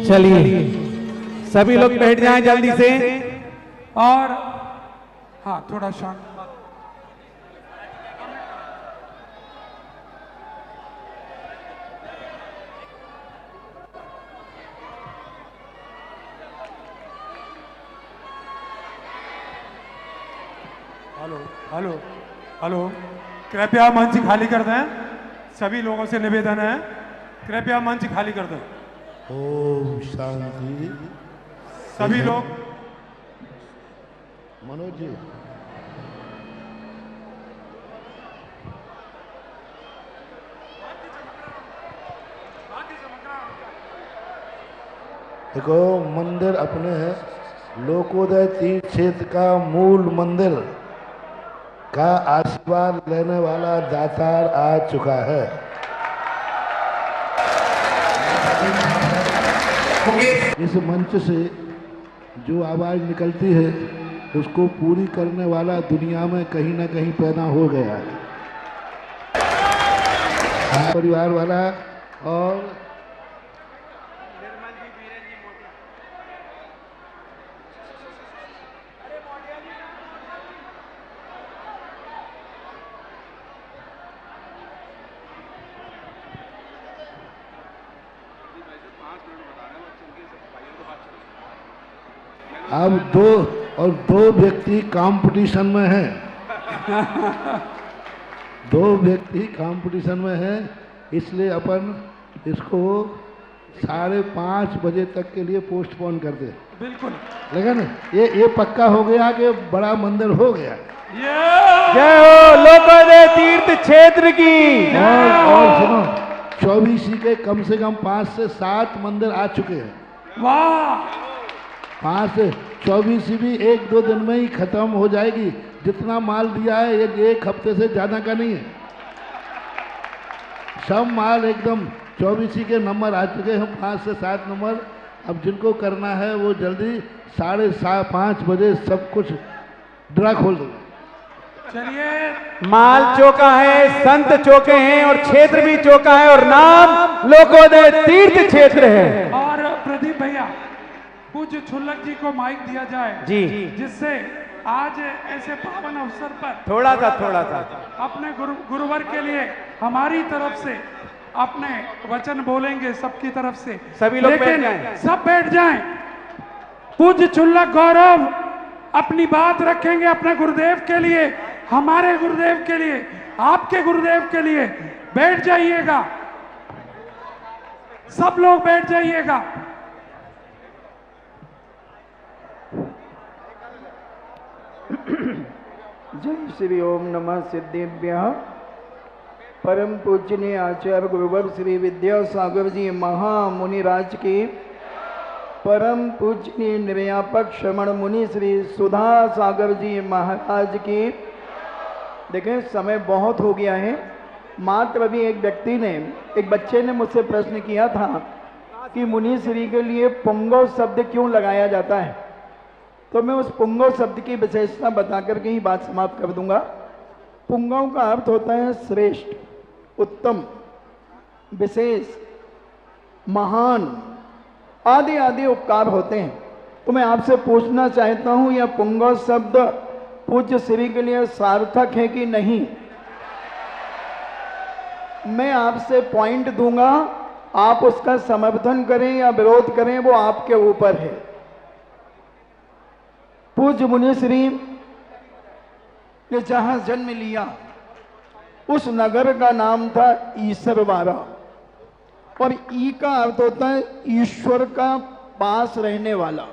चलिए सभी लोग बैठ जाएं जल्दी से। और हाँ, थोड़ा शांत। हेलो हेलो हेलो, कृपया मंच खाली कर दें। सभी लोगों से निवेदन है, कृपया मंच खाली कर दें। ओम शांति। सभी लोग। मनोज जी, देखो मंदिर अपने लोकोदय तीर्थ क्षेत्र का मूल मंदिर का आशीर्वाद लेने वाला दातार आ चुका है। इस मंच से जो आवाज निकलती है उसको पूरी करने वाला दुनिया में कहीं ना कहीं पैदा हो गया है। परिवार वाला और अब दो व्यक्ति कंपटीशन में हैं। दो व्यक्ति कंपटीशन में हैं, इसलिए अपन इसको 5:30 बजे तक के लिए पोस्टपोन कर दे। बिल्कुल, लेकिन ये पक्का हो गया कि बड़ा मंदिर हो गया। जय हो लोकोदय तीर्थ क्षेत्र की। और सुनो, 24 के कम से कम 5 से 7 मंदिर आ चुके हैं। वाह, 5 से 24 भी 1-2 दिन में ही खत्म हो जाएगी। जितना माल दिया है एक हफ्ते से ज्यादा का नहीं है। सब माल एकदम 24 के नंबर आ चुके हैं, 5 से 7 नंबर। अब जिनको करना है वो जल्दी 5:30 बजे सब कुछ ड्रा खोल देंगे। चलिए, माल चौका है, संत चौके हैं और क्षेत्र भी चौका है और नाम लोकोदय तीर्थ क्षेत्र है। और प्रदीप भैया, पूज्य छुल्लक जी को माइक दिया जाए जी, जिससे आज ऐसे पावन अवसर पर थोड़ा सा अपने गुरुवर के लिए हमारी तरफ से अपने वचन बोलेंगे सबकी तरफ से। सभी लोग लेकिन बैठ जाएं। सब बैठ जाएं। पूज्य छुल्लक गौरव अपनी बात रखेंगे अपने गुरुदेव के लिए, हमारे गुरुदेव के लिए, आपके गुरुदेव के लिए। बैठ जाइएगा, सब लोग बैठ जाइएगा। जय श्री ओम नमः सिद्धेभ्यः। परम पूजनीय आचार्य गुरुवर श्री विद्यासागर जी महामुनिराज की, परम पूजनीय निर्यापक श्रमण मुनि श्री सुधा सागर जी महाराज की। देखें समय बहुत हो गया है। मात्र अभी एक बच्चे ने मुझसे प्रश्न किया था कि मुनि श्री के लिए पुंगव शब्द क्यों लगाया जाता है, तो मैं उस पुंगव शब्द की विशेषता बता करके ही बात समाप्त कर दूंगा। पुंगव का अर्थ होता है श्रेष्ठ, उत्तम, विशेष, महान आदि आदि उपकार होते हैं। तो मैं आपसे पूछना चाहता हूं, यह पुंगव शब्द पूज्य श्री के लिए सार्थक है कि नहीं? मैं आपसे पॉइंट दूंगा, आप उसका समर्थन करें या विरोध करें वो आपके ऊपर है। पूज्य मुनिश्री ने जहां जन्म लिया उस नगर का नाम था ईसरवाड़ा, और ई का अर्थ होता है ईश्वर का पास रहने वाला।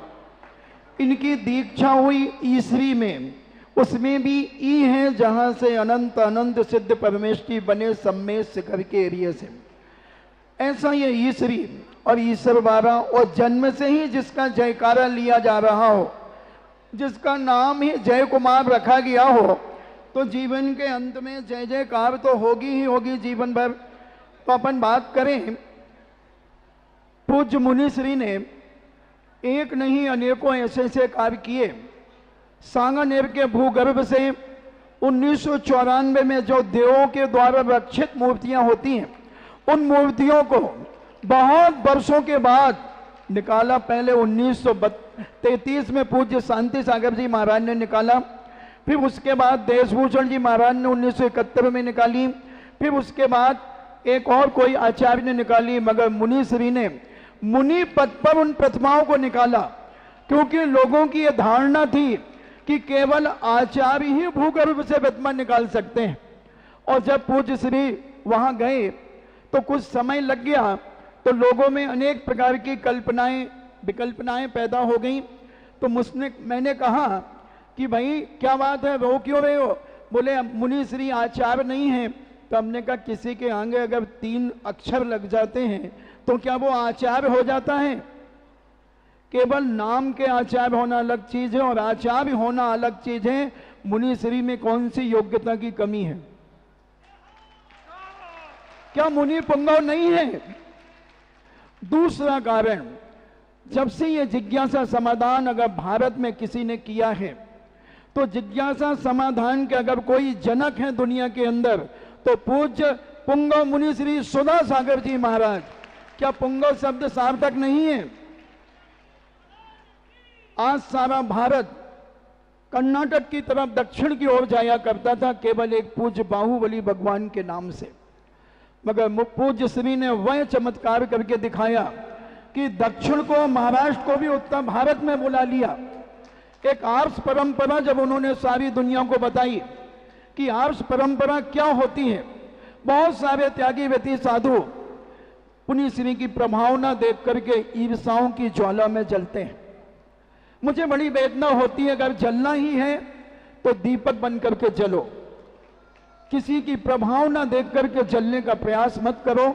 इनकी दीक्षा हुई ईसरी में, उसमें भी ई है जहां से अनंत अनंत सिद्ध परमेश्वरी बने सम्मेद शिखर के एरिया से। ऐसा ये ईसरी और ईसरवाड़ा, और जन्म से ही जिसका जयकारा लिया जा रहा हो, जिसका नाम ही जय कुमार रखा गया हो, तो जीवन के अंत में जय जयकार तो होगी ही होगी जीवन भर। तो अपन बात करें, पूज्य मुनिश्री ने एक नहीं अनेकों ऐसे ऐसे कार्य किए। सांगानेर के भूगर्भ से 1994 में जो देवों के द्वारा रक्षित मूर्तियां होती हैं, उन मूर्तियों को बहुत वर्षों के बाद निकाला। पहले 1933 में पूज्य शांति सागर जी महाराज ने निकाला, फिर उसके बाद देशभूषण जी महाराज ने 1971 में निकाली, फिर उसके बाद एक और कोई आचार्य ने निकाली, मगर मुनिश्री ने मुनि पद पर उन प्रतिमाओं को निकाला, क्योंकि लोगों की यह धारणा थी कि केवल आचार्य ही भूगर्भ से प्रतिमा निकाल सकते हैं। और जब पूज्य श्री वहां गए तो कुछ समय लग गया, तो लोगों में अनेक प्रकार की विकल्पनाएं पैदा हो गई। तो मैंने कहा कि भाई क्या बात है, रो क्यों रहे हो? बोले मुनि श्री आचार्य नहीं है। तो हमने कहा किसी के आगे अगर 3 अक्षर लग जाते हैं तो क्या वो आचार्य हो जाता है? केवल नाम के आचार्य होना अलग चीज है और आचार्य होना अलग चीज है। मुनि श्री में कौन सी योग्यता की कमी है? क्या मुनि पुंगव नहीं है? दूसरा कारण, जब से ये जिज्ञासा समाधान अगर भारत में किसी ने किया है, तो जिज्ञासा समाधान के अगर कोई जनक है दुनिया के अंदर, तो पूज्य पुंगव मुनि श्री सुधा सागर जी महाराज। क्या पुंगव शब्द सार्थक नहीं है? आज सारा भारत कर्नाटक की तरफ दक्षिण की ओर जाया करता था केवल एक पूज्य बाहुबली भगवान के नाम से, मगर पूज्य श्री ने वह चमत्कार करके दिखाया कि दक्षिण को, महाराष्ट्र को भी उत्तर भारत में बुला लिया। एक आर्ष परंपरा जब उन्होंने सारी दुनिया को बताई कि आर्ष परंपरा क्या होती है, बहुत सारे त्यागी व्यक्ति साधु पुण्य श्री की प्रभावना देख करके ईर्षाओं की ज्वाला में जलते हैं। मुझे बड़ी वेदना होती है, अगर जलना ही है तो दीपक बन करके जलो, किसी की प्रभावना देख करके जलने का प्रयास मत करो।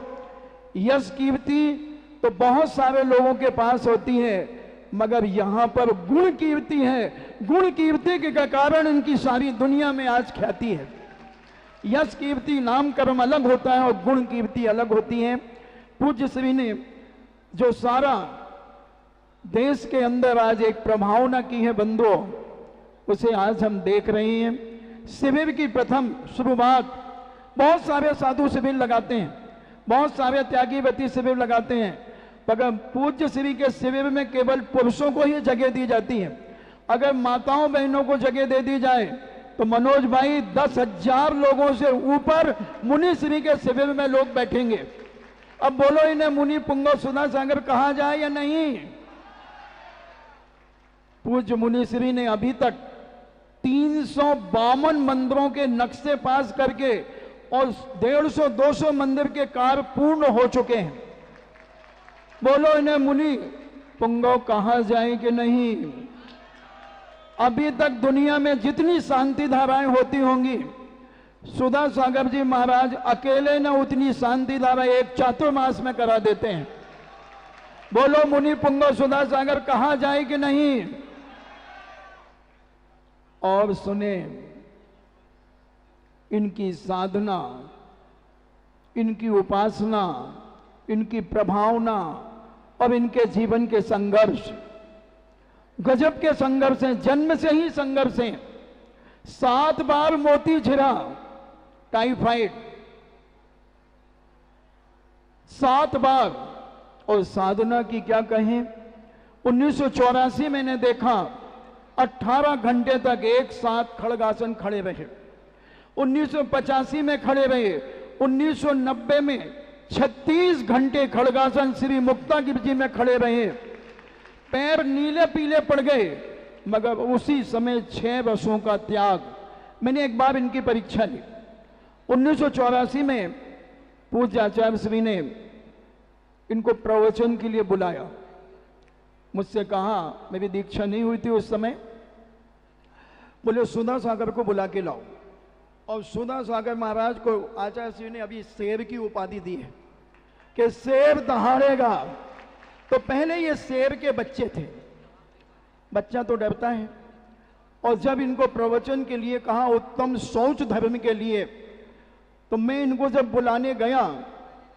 यश कीर्ति तो बहुत सारे लोगों के पास होती है, मगर यहां पर गुण कीर्ति है। गुण कीर्ति के कारण इनकी सारी दुनिया में आज ख्याति है। यश कीर्ति नाम कर्म अलग होता है और गुण कीर्ति अलग होती है। पूज्य श्री ने जो सारा देश के अंदर आज एक प्रभावना की है बंधुओं, उसे आज हम देख रहे हैं। शिविर की प्रथम शुरुआत, बहुत सारे साधु शिविर लगाते हैं, बहुत सारे त्यागीवती शिविर लगाते हैं, मगर पूज्य श्री के शिविर में केवल पुरुषों को ही जगह दी जाती है। अगर माताओं बहनों को जगह दे दी जाए तो मनोज भाई 10,000 लोगों से ऊपर मुनि श्री के शिविर में लोग बैठेंगे। अब बोलो इन्हें मुनि पुंगव सुधा सागर कहा जाए या नहीं? पूज्य मुनि श्री ने अभी तक 352 मंदिरों के नक्शे पास करके और 150-200 मंदिर के कार्य पूर्ण हो चुके हैं। बोलो इन्हें मुनि पुंगव कहा जाए कि नहीं? अभी तक दुनिया में जितनी शांति धाराएं होती होंगी, सुधा सागर जी महाराज अकेले न उतनी शांति धारा एक चातुर्मास में करा देते हैं। बोलो मुनि पुंगव सुधा सागर कहा जाए कि नहीं? और सुने, इनकी साधना, इनकी उपासना, इनकी प्रभावना और इनके जीवन के संघर्ष गजब के संघर्ष हैं। जन्म से ही संघर्ष हैं। 7 बार मोती झिरा, टाइफाइड 7 बार। और साधना की क्या कहें। 1984 मैंने देखा 18 घंटे तक एक साथ खड़गासन खड़े रहे। 1985 में खड़े रहे। 1990 में 36 घंटे खड़गासन श्री मुक्तागिरि जी में खड़े रहे। पैर नीले पीले पड़ गए, मगर उसी समय 6 वर्षों का त्याग। मैंने एक बार इनकी परीक्षा ली। 1984 में पूज्य आचार्य श्री ने इनको प्रवचन के लिए बुलाया। मुझसे कहा, मेरी दीक्षा नहीं हुई थी उस समय, बोले सुधा सागर को बुला के लाओ। और सुधा सागर महाराज को आचार्य श्री ने अभी शेर की उपाधि दी है कि शेर दहाड़ेगा। तो पहले ये शेर के बच्चे थे, बच्चा तो डरता है। और जब इनको प्रवचन के लिए कहा, उत्तम शौच धर्म के लिए, तो मैं इनको जब बुलाने गया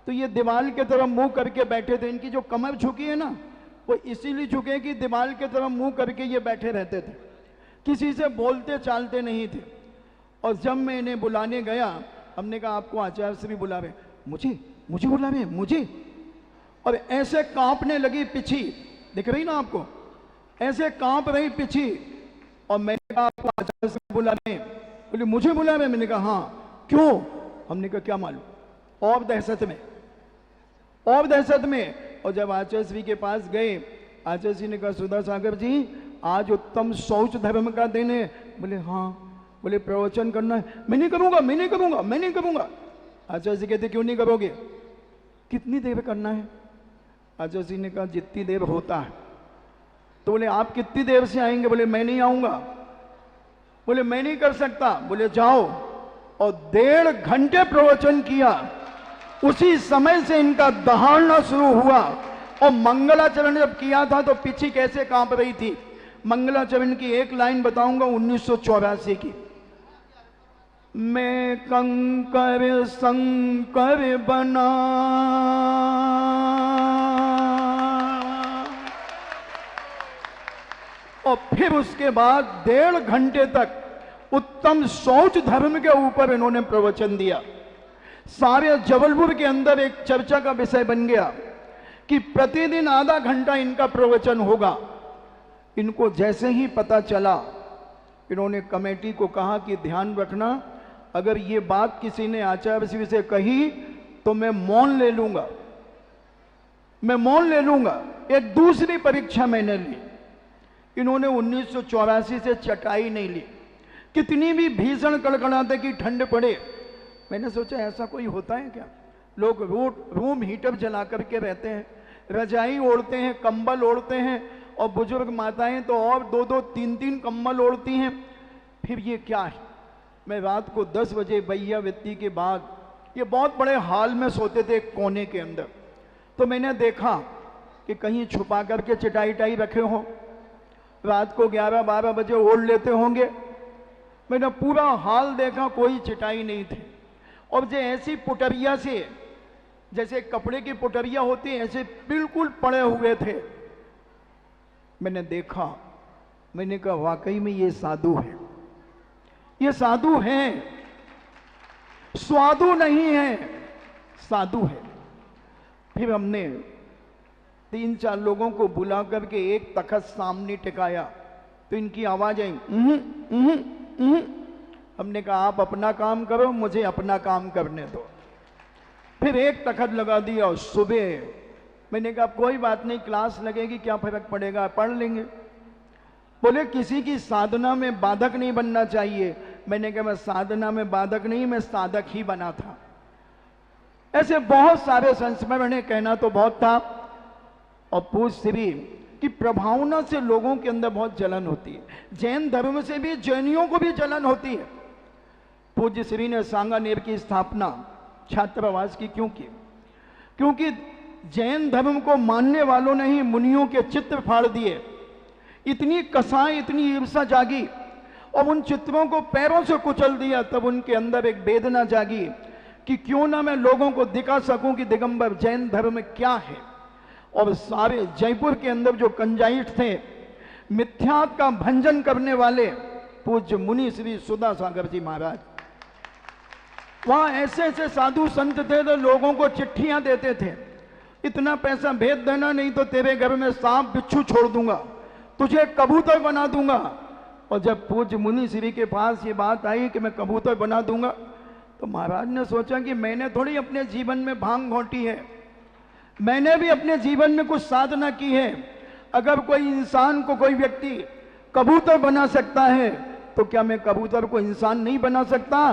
तो ये दीवार के तरफ मुंह करके बैठे थे। इनकी जो कमर झुकी है ना, वो इसीलिए झुके कि दीवार के तरफ मुंह करके ये बैठे रहते थे, किसी से बोलते चालते नहीं थे। और जब मैं इन्हें बुलाने गया, हमने कहा आपको आचार्य श्री बुला रहे। मुझे बुला रहे? मुझे? और ऐसे कांपने लगी पिछी, दिख रही ना आपको, ऐसे कांप रही पिछी। और मैंने कहा आपको आचार्य से बुला रहे हैं? बोले मुझे बुला रहे हैं। मैंने कहा हाँ, क्यों? हमने कहा क्या मालूम। और दहशत में, और दहशत में। और जब आचार्य श्री के पास गए, आचार्य श्री ने कहा सुधा सागर जी आज उत्तम शौच धर्म का दिन है। बोले हाँ। बोले प्रवचन करना है। मैं नहीं करूंगा, मैं नहीं करूंगा, मैं नहीं करूंगा। आचार्य जी कहते क्यों नहीं करोगे? कितनी देर करना है? आचार्य जी ने कहा जितनी देर होता है। तो बोले आप कितनी देर से आएंगे? बोले मैं नहीं आऊंगा। बोले मैं नहीं कर सकता। बोले जाओ। और 1.5 घंटे प्रवचन किया। उसी समय से इनका दहाड़ना शुरू हुआ। और मंगलाचरण जब किया था तो पीछे कैसे कांप रही थी। मंगलाचरण की एक लाइन बताऊंगा 1984 की। मैं कंकर शंकर बना, और फिर उसके बाद 1.5 घंटे तक उत्तम शौच धर्म के ऊपर इन्होंने प्रवचन दिया। सारे जबलपुर के अंदर एक चर्चा का विषय बन गया कि प्रतिदिन आधा घंटा इनका प्रवचन होगा। इनको जैसे ही पता चला, इन्होंने कमेटी को कहा कि ध्यान रखना, अगर ये बात किसी ने आचार्य श्री से कही तो मैं मौन ले लूंगा, मैं मौन ले लूंगा। एक दूसरी परीक्षा मैंने ली। इन्होंने 1984 से चटाई नहीं ली। कितनी भी भीषण कड़कड़ाते की ठंड पड़े, मैंने सोचा ऐसा कोई होता है क्या? लोग रूम हीटर जला करके रहते हैं, रजाई ओढ़ते हैं, कंबल ओढ़ते हैं, और बुजुर्ग माताएं तो और 2-2, 3-3 कंबल ओढ़ती हैं। फिर ये क्या है? मैं रात को 10 बजे बैयावृत्ति के बाद, ये बहुत बड़े हॉल में सोते थे एक कोने के अंदर, तो मैंने देखा कि कहीं छुपा करके चटाई टाई रखे हो, रात को 11-12 बजे ओढ़ लेते होंगे। मैंने पूरा हाल देखा, कोई चटाई नहीं थी। और जो ऐसी पुटरिया से, जैसे कपड़े की पुटरिया होती है, ऐसे बिल्कुल पड़े हुए थे। मैंने देखा, मैंने कहा वाकई में ये साधु है, ये साधु हैं, स्वादु नहीं है, साधु है। फिर हमने 3-4 लोगों को बुला करके एक तखत सामने टिकाया, तो इनकी आवाज आई हमने कहा आप अपना काम करो, मुझे अपना काम करने दो। फिर एक तखत लगा दिया। और सुबह मैंने कहा कोई बात नहीं, क्लास लगेगी, क्या फर्क पड़ेगा, पढ़ लेंगे। बोले किसी की साधना में बाधक नहीं बनना चाहिए। मैंने कहा मैं साधना में बाधक नहीं, मैं साधक ही बना था। ऐसे बहुत सारे संस्मरण है, कहना तो बहुत था। और पूज श्री की प्रभावना से लोगों के अंदर बहुत जलन होती है। जैन धर्म से भी जैनियों को भी जलन होती है। पूज्य श्री ने सांगानेर की स्थापना छात्रावास की क्यों की? क्योंकि जैन धर्म को मानने वालों ने ही मुनियों के चित्र फाड़ दिए। इतनी कसाई, इतनी ईर्षा जागी और उन चित्रों को पैरों से कुचल दिया। तब उनके अंदर एक वेदना जागी कि क्यों ना मैं लोगों को दिखा सकूं कि दिगंबर जैन धर्म क्या है। और सारे जयपुर के अंदर जो कंजाइट थे, मिथ्यात का भंजन करने वाले पूज्य मुनि श्री सुधा सागर जी महाराज, वहां ऐसे ऐसे साधु संत थे तो लोगों को चिट्ठियां देते थे, इतना पैसा भेज देना नहीं तो तेरे घर में सांप बिच्छू छोड़ दूंगा, तुझे कबूतर बना दूंगा। और जब पूज्य मुनि श्री के पास ये बात आई कि मैं कबूतर बना दूंगा, तो महाराज ने सोचा कि मैंने थोड़ी अपने जीवन में भांग घोंटी है, मैंने भी अपने जीवन में कुछ साधना की है। अगर कोई इंसान को कोई व्यक्ति कबूतर बना सकता है तो क्या मैं कबूतर को इंसान नहीं बना सकता?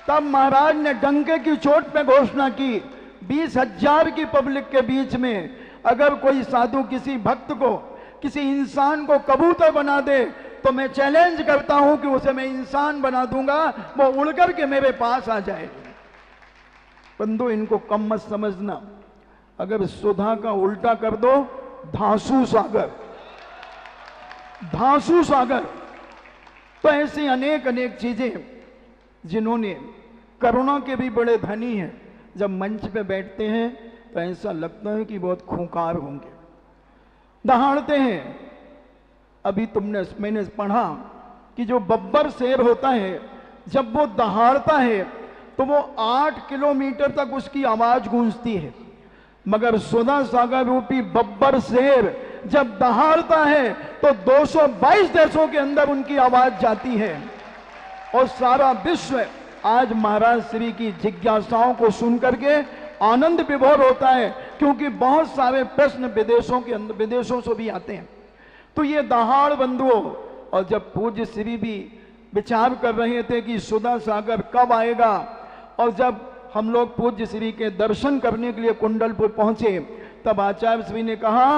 तब महाराज ने डंके की चोट पे घोषणा की, 20,000 की पब्लिक के बीच में अगर कोई साधु किसी भक्त को, किसी इंसान को कबूतर बना दे तो मैं चैलेंज करता हूं कि उसे मैं इंसान बना दूंगा, वो उड़ करके मेरे पास आ जाए। बंधु इनको कम मत समझना। अगर सुधा का उल्टा कर दो, धांसू सागर, धांसू सागर। तो ऐसी अनेक अनेक चीजें जिन्होंने करुणा के भी बड़े धनी हैं, जब मंच पे बैठते हैं तो ऐसा लगता है कि बहुत खूंखार होंगे, दहाड़ते हैं। अभी मैंने पढ़ा कि जो बब्बर शेर होता है, जब वो दहाड़ता है तो वो 8 किलोमीटर तक उसकी आवाज गूंजती है। मगर सुधा सागर रूपी बब्बर शेर जब दहाड़ता है तो 222 देशों के अंदर उनकी आवाज जाती है और सारा विश्व आज महाराज श्री की जिज्ञासाओं को सुन करके आनंद विभोर होता है, क्योंकि बहुत सारे प्रश्न विदेशों के अंदर विदेशों से भी आते हैं। तो ये दहाड़ बंधुओं, और जब पूज्य श्री भी विचार कर रहे थे कि सुधा सागर कब आएगा, और जब हम लोग पूज्य श्री के दर्शन करने के लिए कुंडलपुर पहुंचे, तब आचार्य श्री ने कहा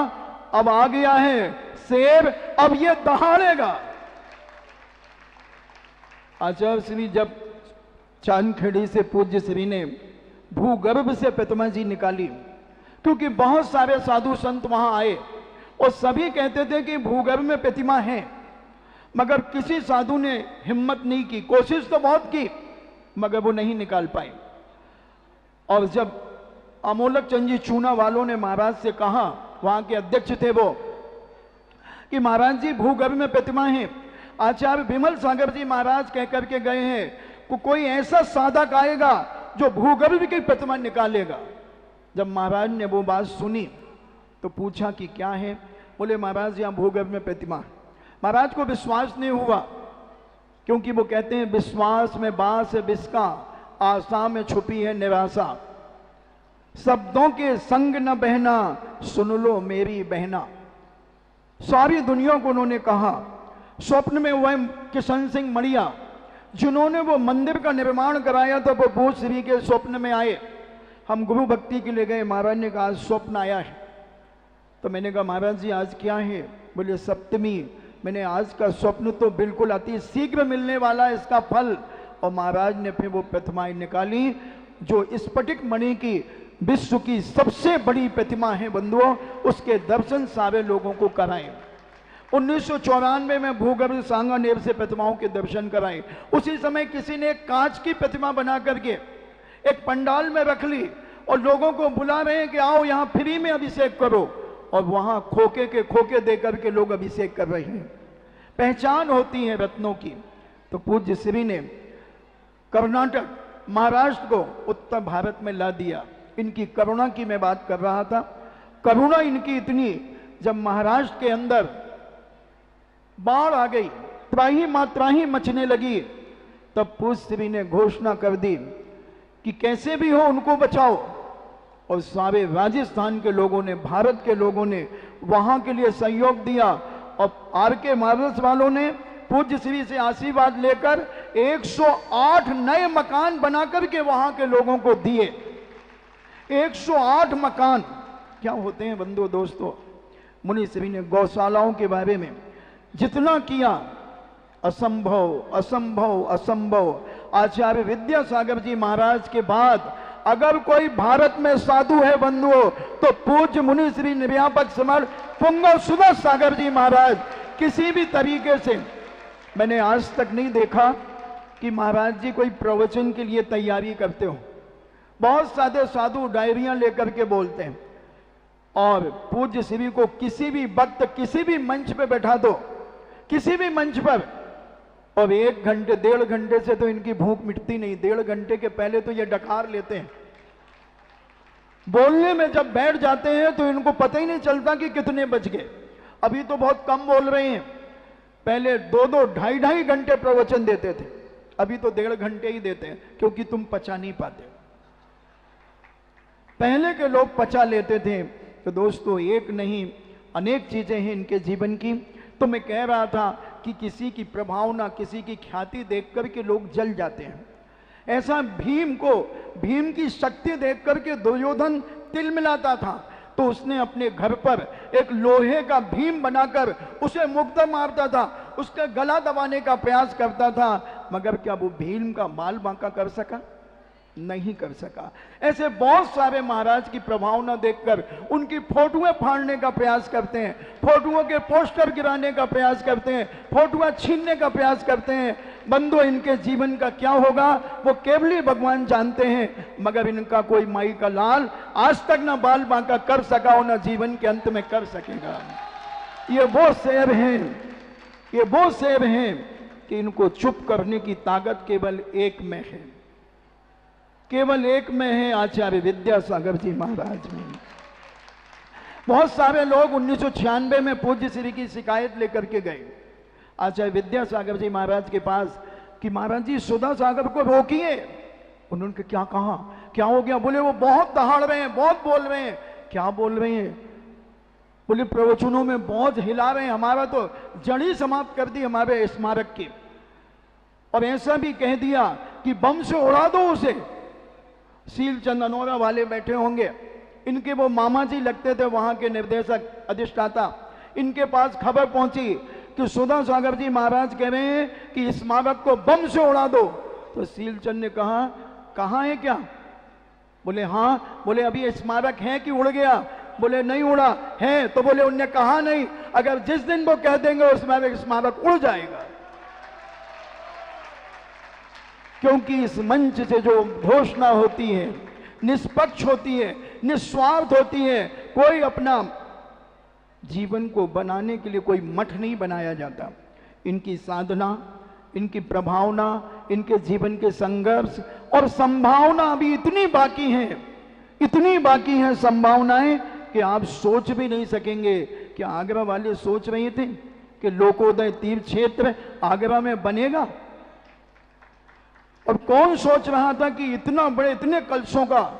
अब आ गया है शेर, अब ये दहाड़ेगा। आचार्य श्री जब चांदखेड़ी से पूज्य श्री ने भूगर्भ से प्रतिमा जी निकाली, क्योंकि बहुत सारे साधु संत वहां आए और सभी कहते थे कि भूगर्भ में प्रतिमा है, मगर किसी साधु ने हिम्मत नहीं की, कोशिश तो बहुत की मगर वो नहीं निकाल पाए। और जब अमोलक चंद जी चूना वालों ने महाराज से कहा, वहां के अध्यक्ष थे वो, कि महाराज जी भूगर्भ में प्रतिमा है, आचार्य विमल सागर जी महाराज कह करके गए हैं कोई ऐसा साधक आएगा जो भूगर्भ की प्रतिमा निकालेगा। जब महाराज ने वो बात सुनी तो पूछा कि क्या है, बोले महाराज यहां भूगर्भ में प्रतिमा। महाराज को विश्वास नहीं हुआ, क्योंकि वो कहते हैं विश्वास में बांस है बिस्का, आशा में छुपी है निराशा, शब्दों के संग न बहना, सुन लो मेरी बहना। सारी दुनिया को उन्होंने कहा। स्वप्न में वह किशन सिंह मड़िया जिन्होंने वो मंदिर का निर्माण कराया था, वो पूज्य श्री के स्वप्न में आए। हम गुरु भक्ति के लिए गए, महाराज ने कहा स्वप्न आया है। तो मैंने कहा महाराज जी आज क्या है, बोले सप्तमी। मैंने आज का स्वप्न तो बिल्कुल अति शीघ्र मिलने वाला है इसका फल। और महाराज ने फिर वो प्रतिमाएं निकाली जो स्फटिक मणि की विश्व की सबसे बड़ी प्रतिमा है बंधुओं, उसके दर्शन सारे लोगों को कराए। 1994 में भूगर्भ सांगानेर से प्रतिमाओं के दर्शन कराए। उसी समय किसी ने एक कांच की प्रतिमा बना करके एक पंडाल में रख ली और लोगों को बुला रहे हैं कि आओ यहाँ फ्री में अभिषेक करो, और वहां खोखे के खोखे दे करके लोग अभिषेक कर रहे हैं। पहचान होती है रत्नों की। तो पूज्य श्री ने कर्नाटक, महाराष्ट्र को उत्तर भारत में ला दिया। इनकी करुणा की मैं बात कर रहा था। करुणा इनकी इतनी, जब महाराष्ट्र के अंदर बाढ़ आ गई, त्राही मात्राही मचने लगी, तब पूज्य श्री ने घोषणा कर दी कि कैसे भी हो उनको बचाओ। और सारे राजस्थान के लोगों ने, भारत के लोगों ने वहां के लिए सहयोग दिया। और आर.के. मार्बल्स वालों ने पूज्य श्री से आशीर्वाद लेकर 108 नए मकान बनाकर के वहां के लोगों को दिए। 108 मकान क्या होते हैं बंधु दोस्तों। मुनि श्री ने गौशालाओं के बारे में जितना किया, असंभव असंभव असंभव। आचार्य विद्यासागर जी महाराज के बाद अगर कोई भारत में साधु है बंधुओं, तो पूज्य मुनि श्री निर्यापक समर्थ पुंगव सुधा सागर जी महाराज। किसी भी तरीके से मैंने आज तक नहीं देखा कि महाराज जी कोई प्रवचन के लिए तैयारी करते हो। बहुत सारे साधु डायरियां लेकर के बोलते हैं, और पूज्य श्री को किसी भी वक्त किसी भी मंच पे बैठा दो, किसी भी मंच पर, और 1 घंटे 1.5 घंटे से तो इनकी भूख मिटती नहीं। 1.5 घंटे के पहले तो ये डकार लेते हैं। बोलने में जब बैठ जाते हैं तो इनको पता ही नहीं चलता कि कितने बज गए। अभी तो बहुत कम बोल रहे हैं, पहले 2-2, 2.5 घंटे प्रवचन देते थे, अभी तो 1.5 घंटे ही देते हैं, क्योंकि तुम पचा नहीं पाते। पहले के लोग पचा लेते थे। तो दोस्तों एक नहीं अनेक चीजें हैं इनके जीवन की। तो मैं कह रहा था कि किसी की प्रभावना, किसी की ख्याति देख करके लोग जल जाते हैं। ऐसा भीम को, भीम की शक्ति देख करके दुर्योधन तिल मिलाता था, तो उसने अपने घर पर एक लोहे का भीम बनाकर उसे मुक्ता मारता था, उसका गला दबाने का प्रयास करता था, मगर क्या वो भीम का बाल बांका कर सका? नहीं कर सका। ऐसे बहुत सारे महाराज की प्रभावना देखकर उनकी फोटोएं फाड़ने का प्रयास करते हैं, फोटोओं के पोस्टर गिराने का प्रयास करते हैं, फोटोएं छीनने का प्रयास करते हैं। बंधु इनके जीवन का क्या होगा वो केवल ही भगवान जानते हैं, मगर इनका कोई माई का लाल आज तक ना बाल बांका कर सका और ना जीवन के अंत में कर सकेगा। ये वो शेर हैं, ये वो शेर हैं कि इनको चुप करने की ताकत केवल एक में है, केवल एक में है, आचार्य विद्यासागर जी महाराज में। बहुत सारे लोग 1996 में पूज्य श्री की शिकायत लेकर के गए आचार्य विद्यासागर जी महाराज के पास कि महाराज जी सुधा सागर को रोकिए। उन्होंने क्या कहा, क्या हो गया? बोले वो बहुत दहाड़ रहे हैं, बहुत बोल रहे हैं। क्या बोल रहे हैं? बोले प्रवचनों में बहुत हिला रहे हैं, हमारा तो जड़ी समाप्त कर दी हमारे स्मारक की। और ऐसा भी कह दिया कि बम से उड़ा दो उसे। शीलचंद अनोरा वाले बैठे होंगे, इनके वो मामा जी लगते थे वहां के निर्देशक अधिष्ठाता। इनके पास खबर पहुंची कि सुधा सागर जी महाराज कह रहे हैं कि स्मारक को बम से उड़ा दो। तो शीलचंद ने कहा कहां है क्या? बोले हाँ। बोले अभी स्मारक है कि उड़ गया? बोले नहीं उड़ा है। तो बोले उनने कहा नहीं, अगर जिस दिन वो कह देंगे उसमें स्मारक उड़ जाएगा। क्योंकि इस मंच से जो घोषणा होती है निष्पक्ष होती है, निस्वार्थ होती है। कोई अपना जीवन को बनाने के लिए कोई मठ नहीं बनाया जाता। इनकी साधना, इनकी प्रभावना, इनके जीवन के संघर्ष और संभावना अभी इतनी बाकी है, इतनी बाकी है संभावनाएं कि आप सोच भी नहीं सकेंगे। कि आगरा वाले सोच रहे थे कि लोकोदय तीर्थ क्षेत्र आगरा में बनेगा? और कौन सोच रहा था कि इतना बड़े, इतने कलशों का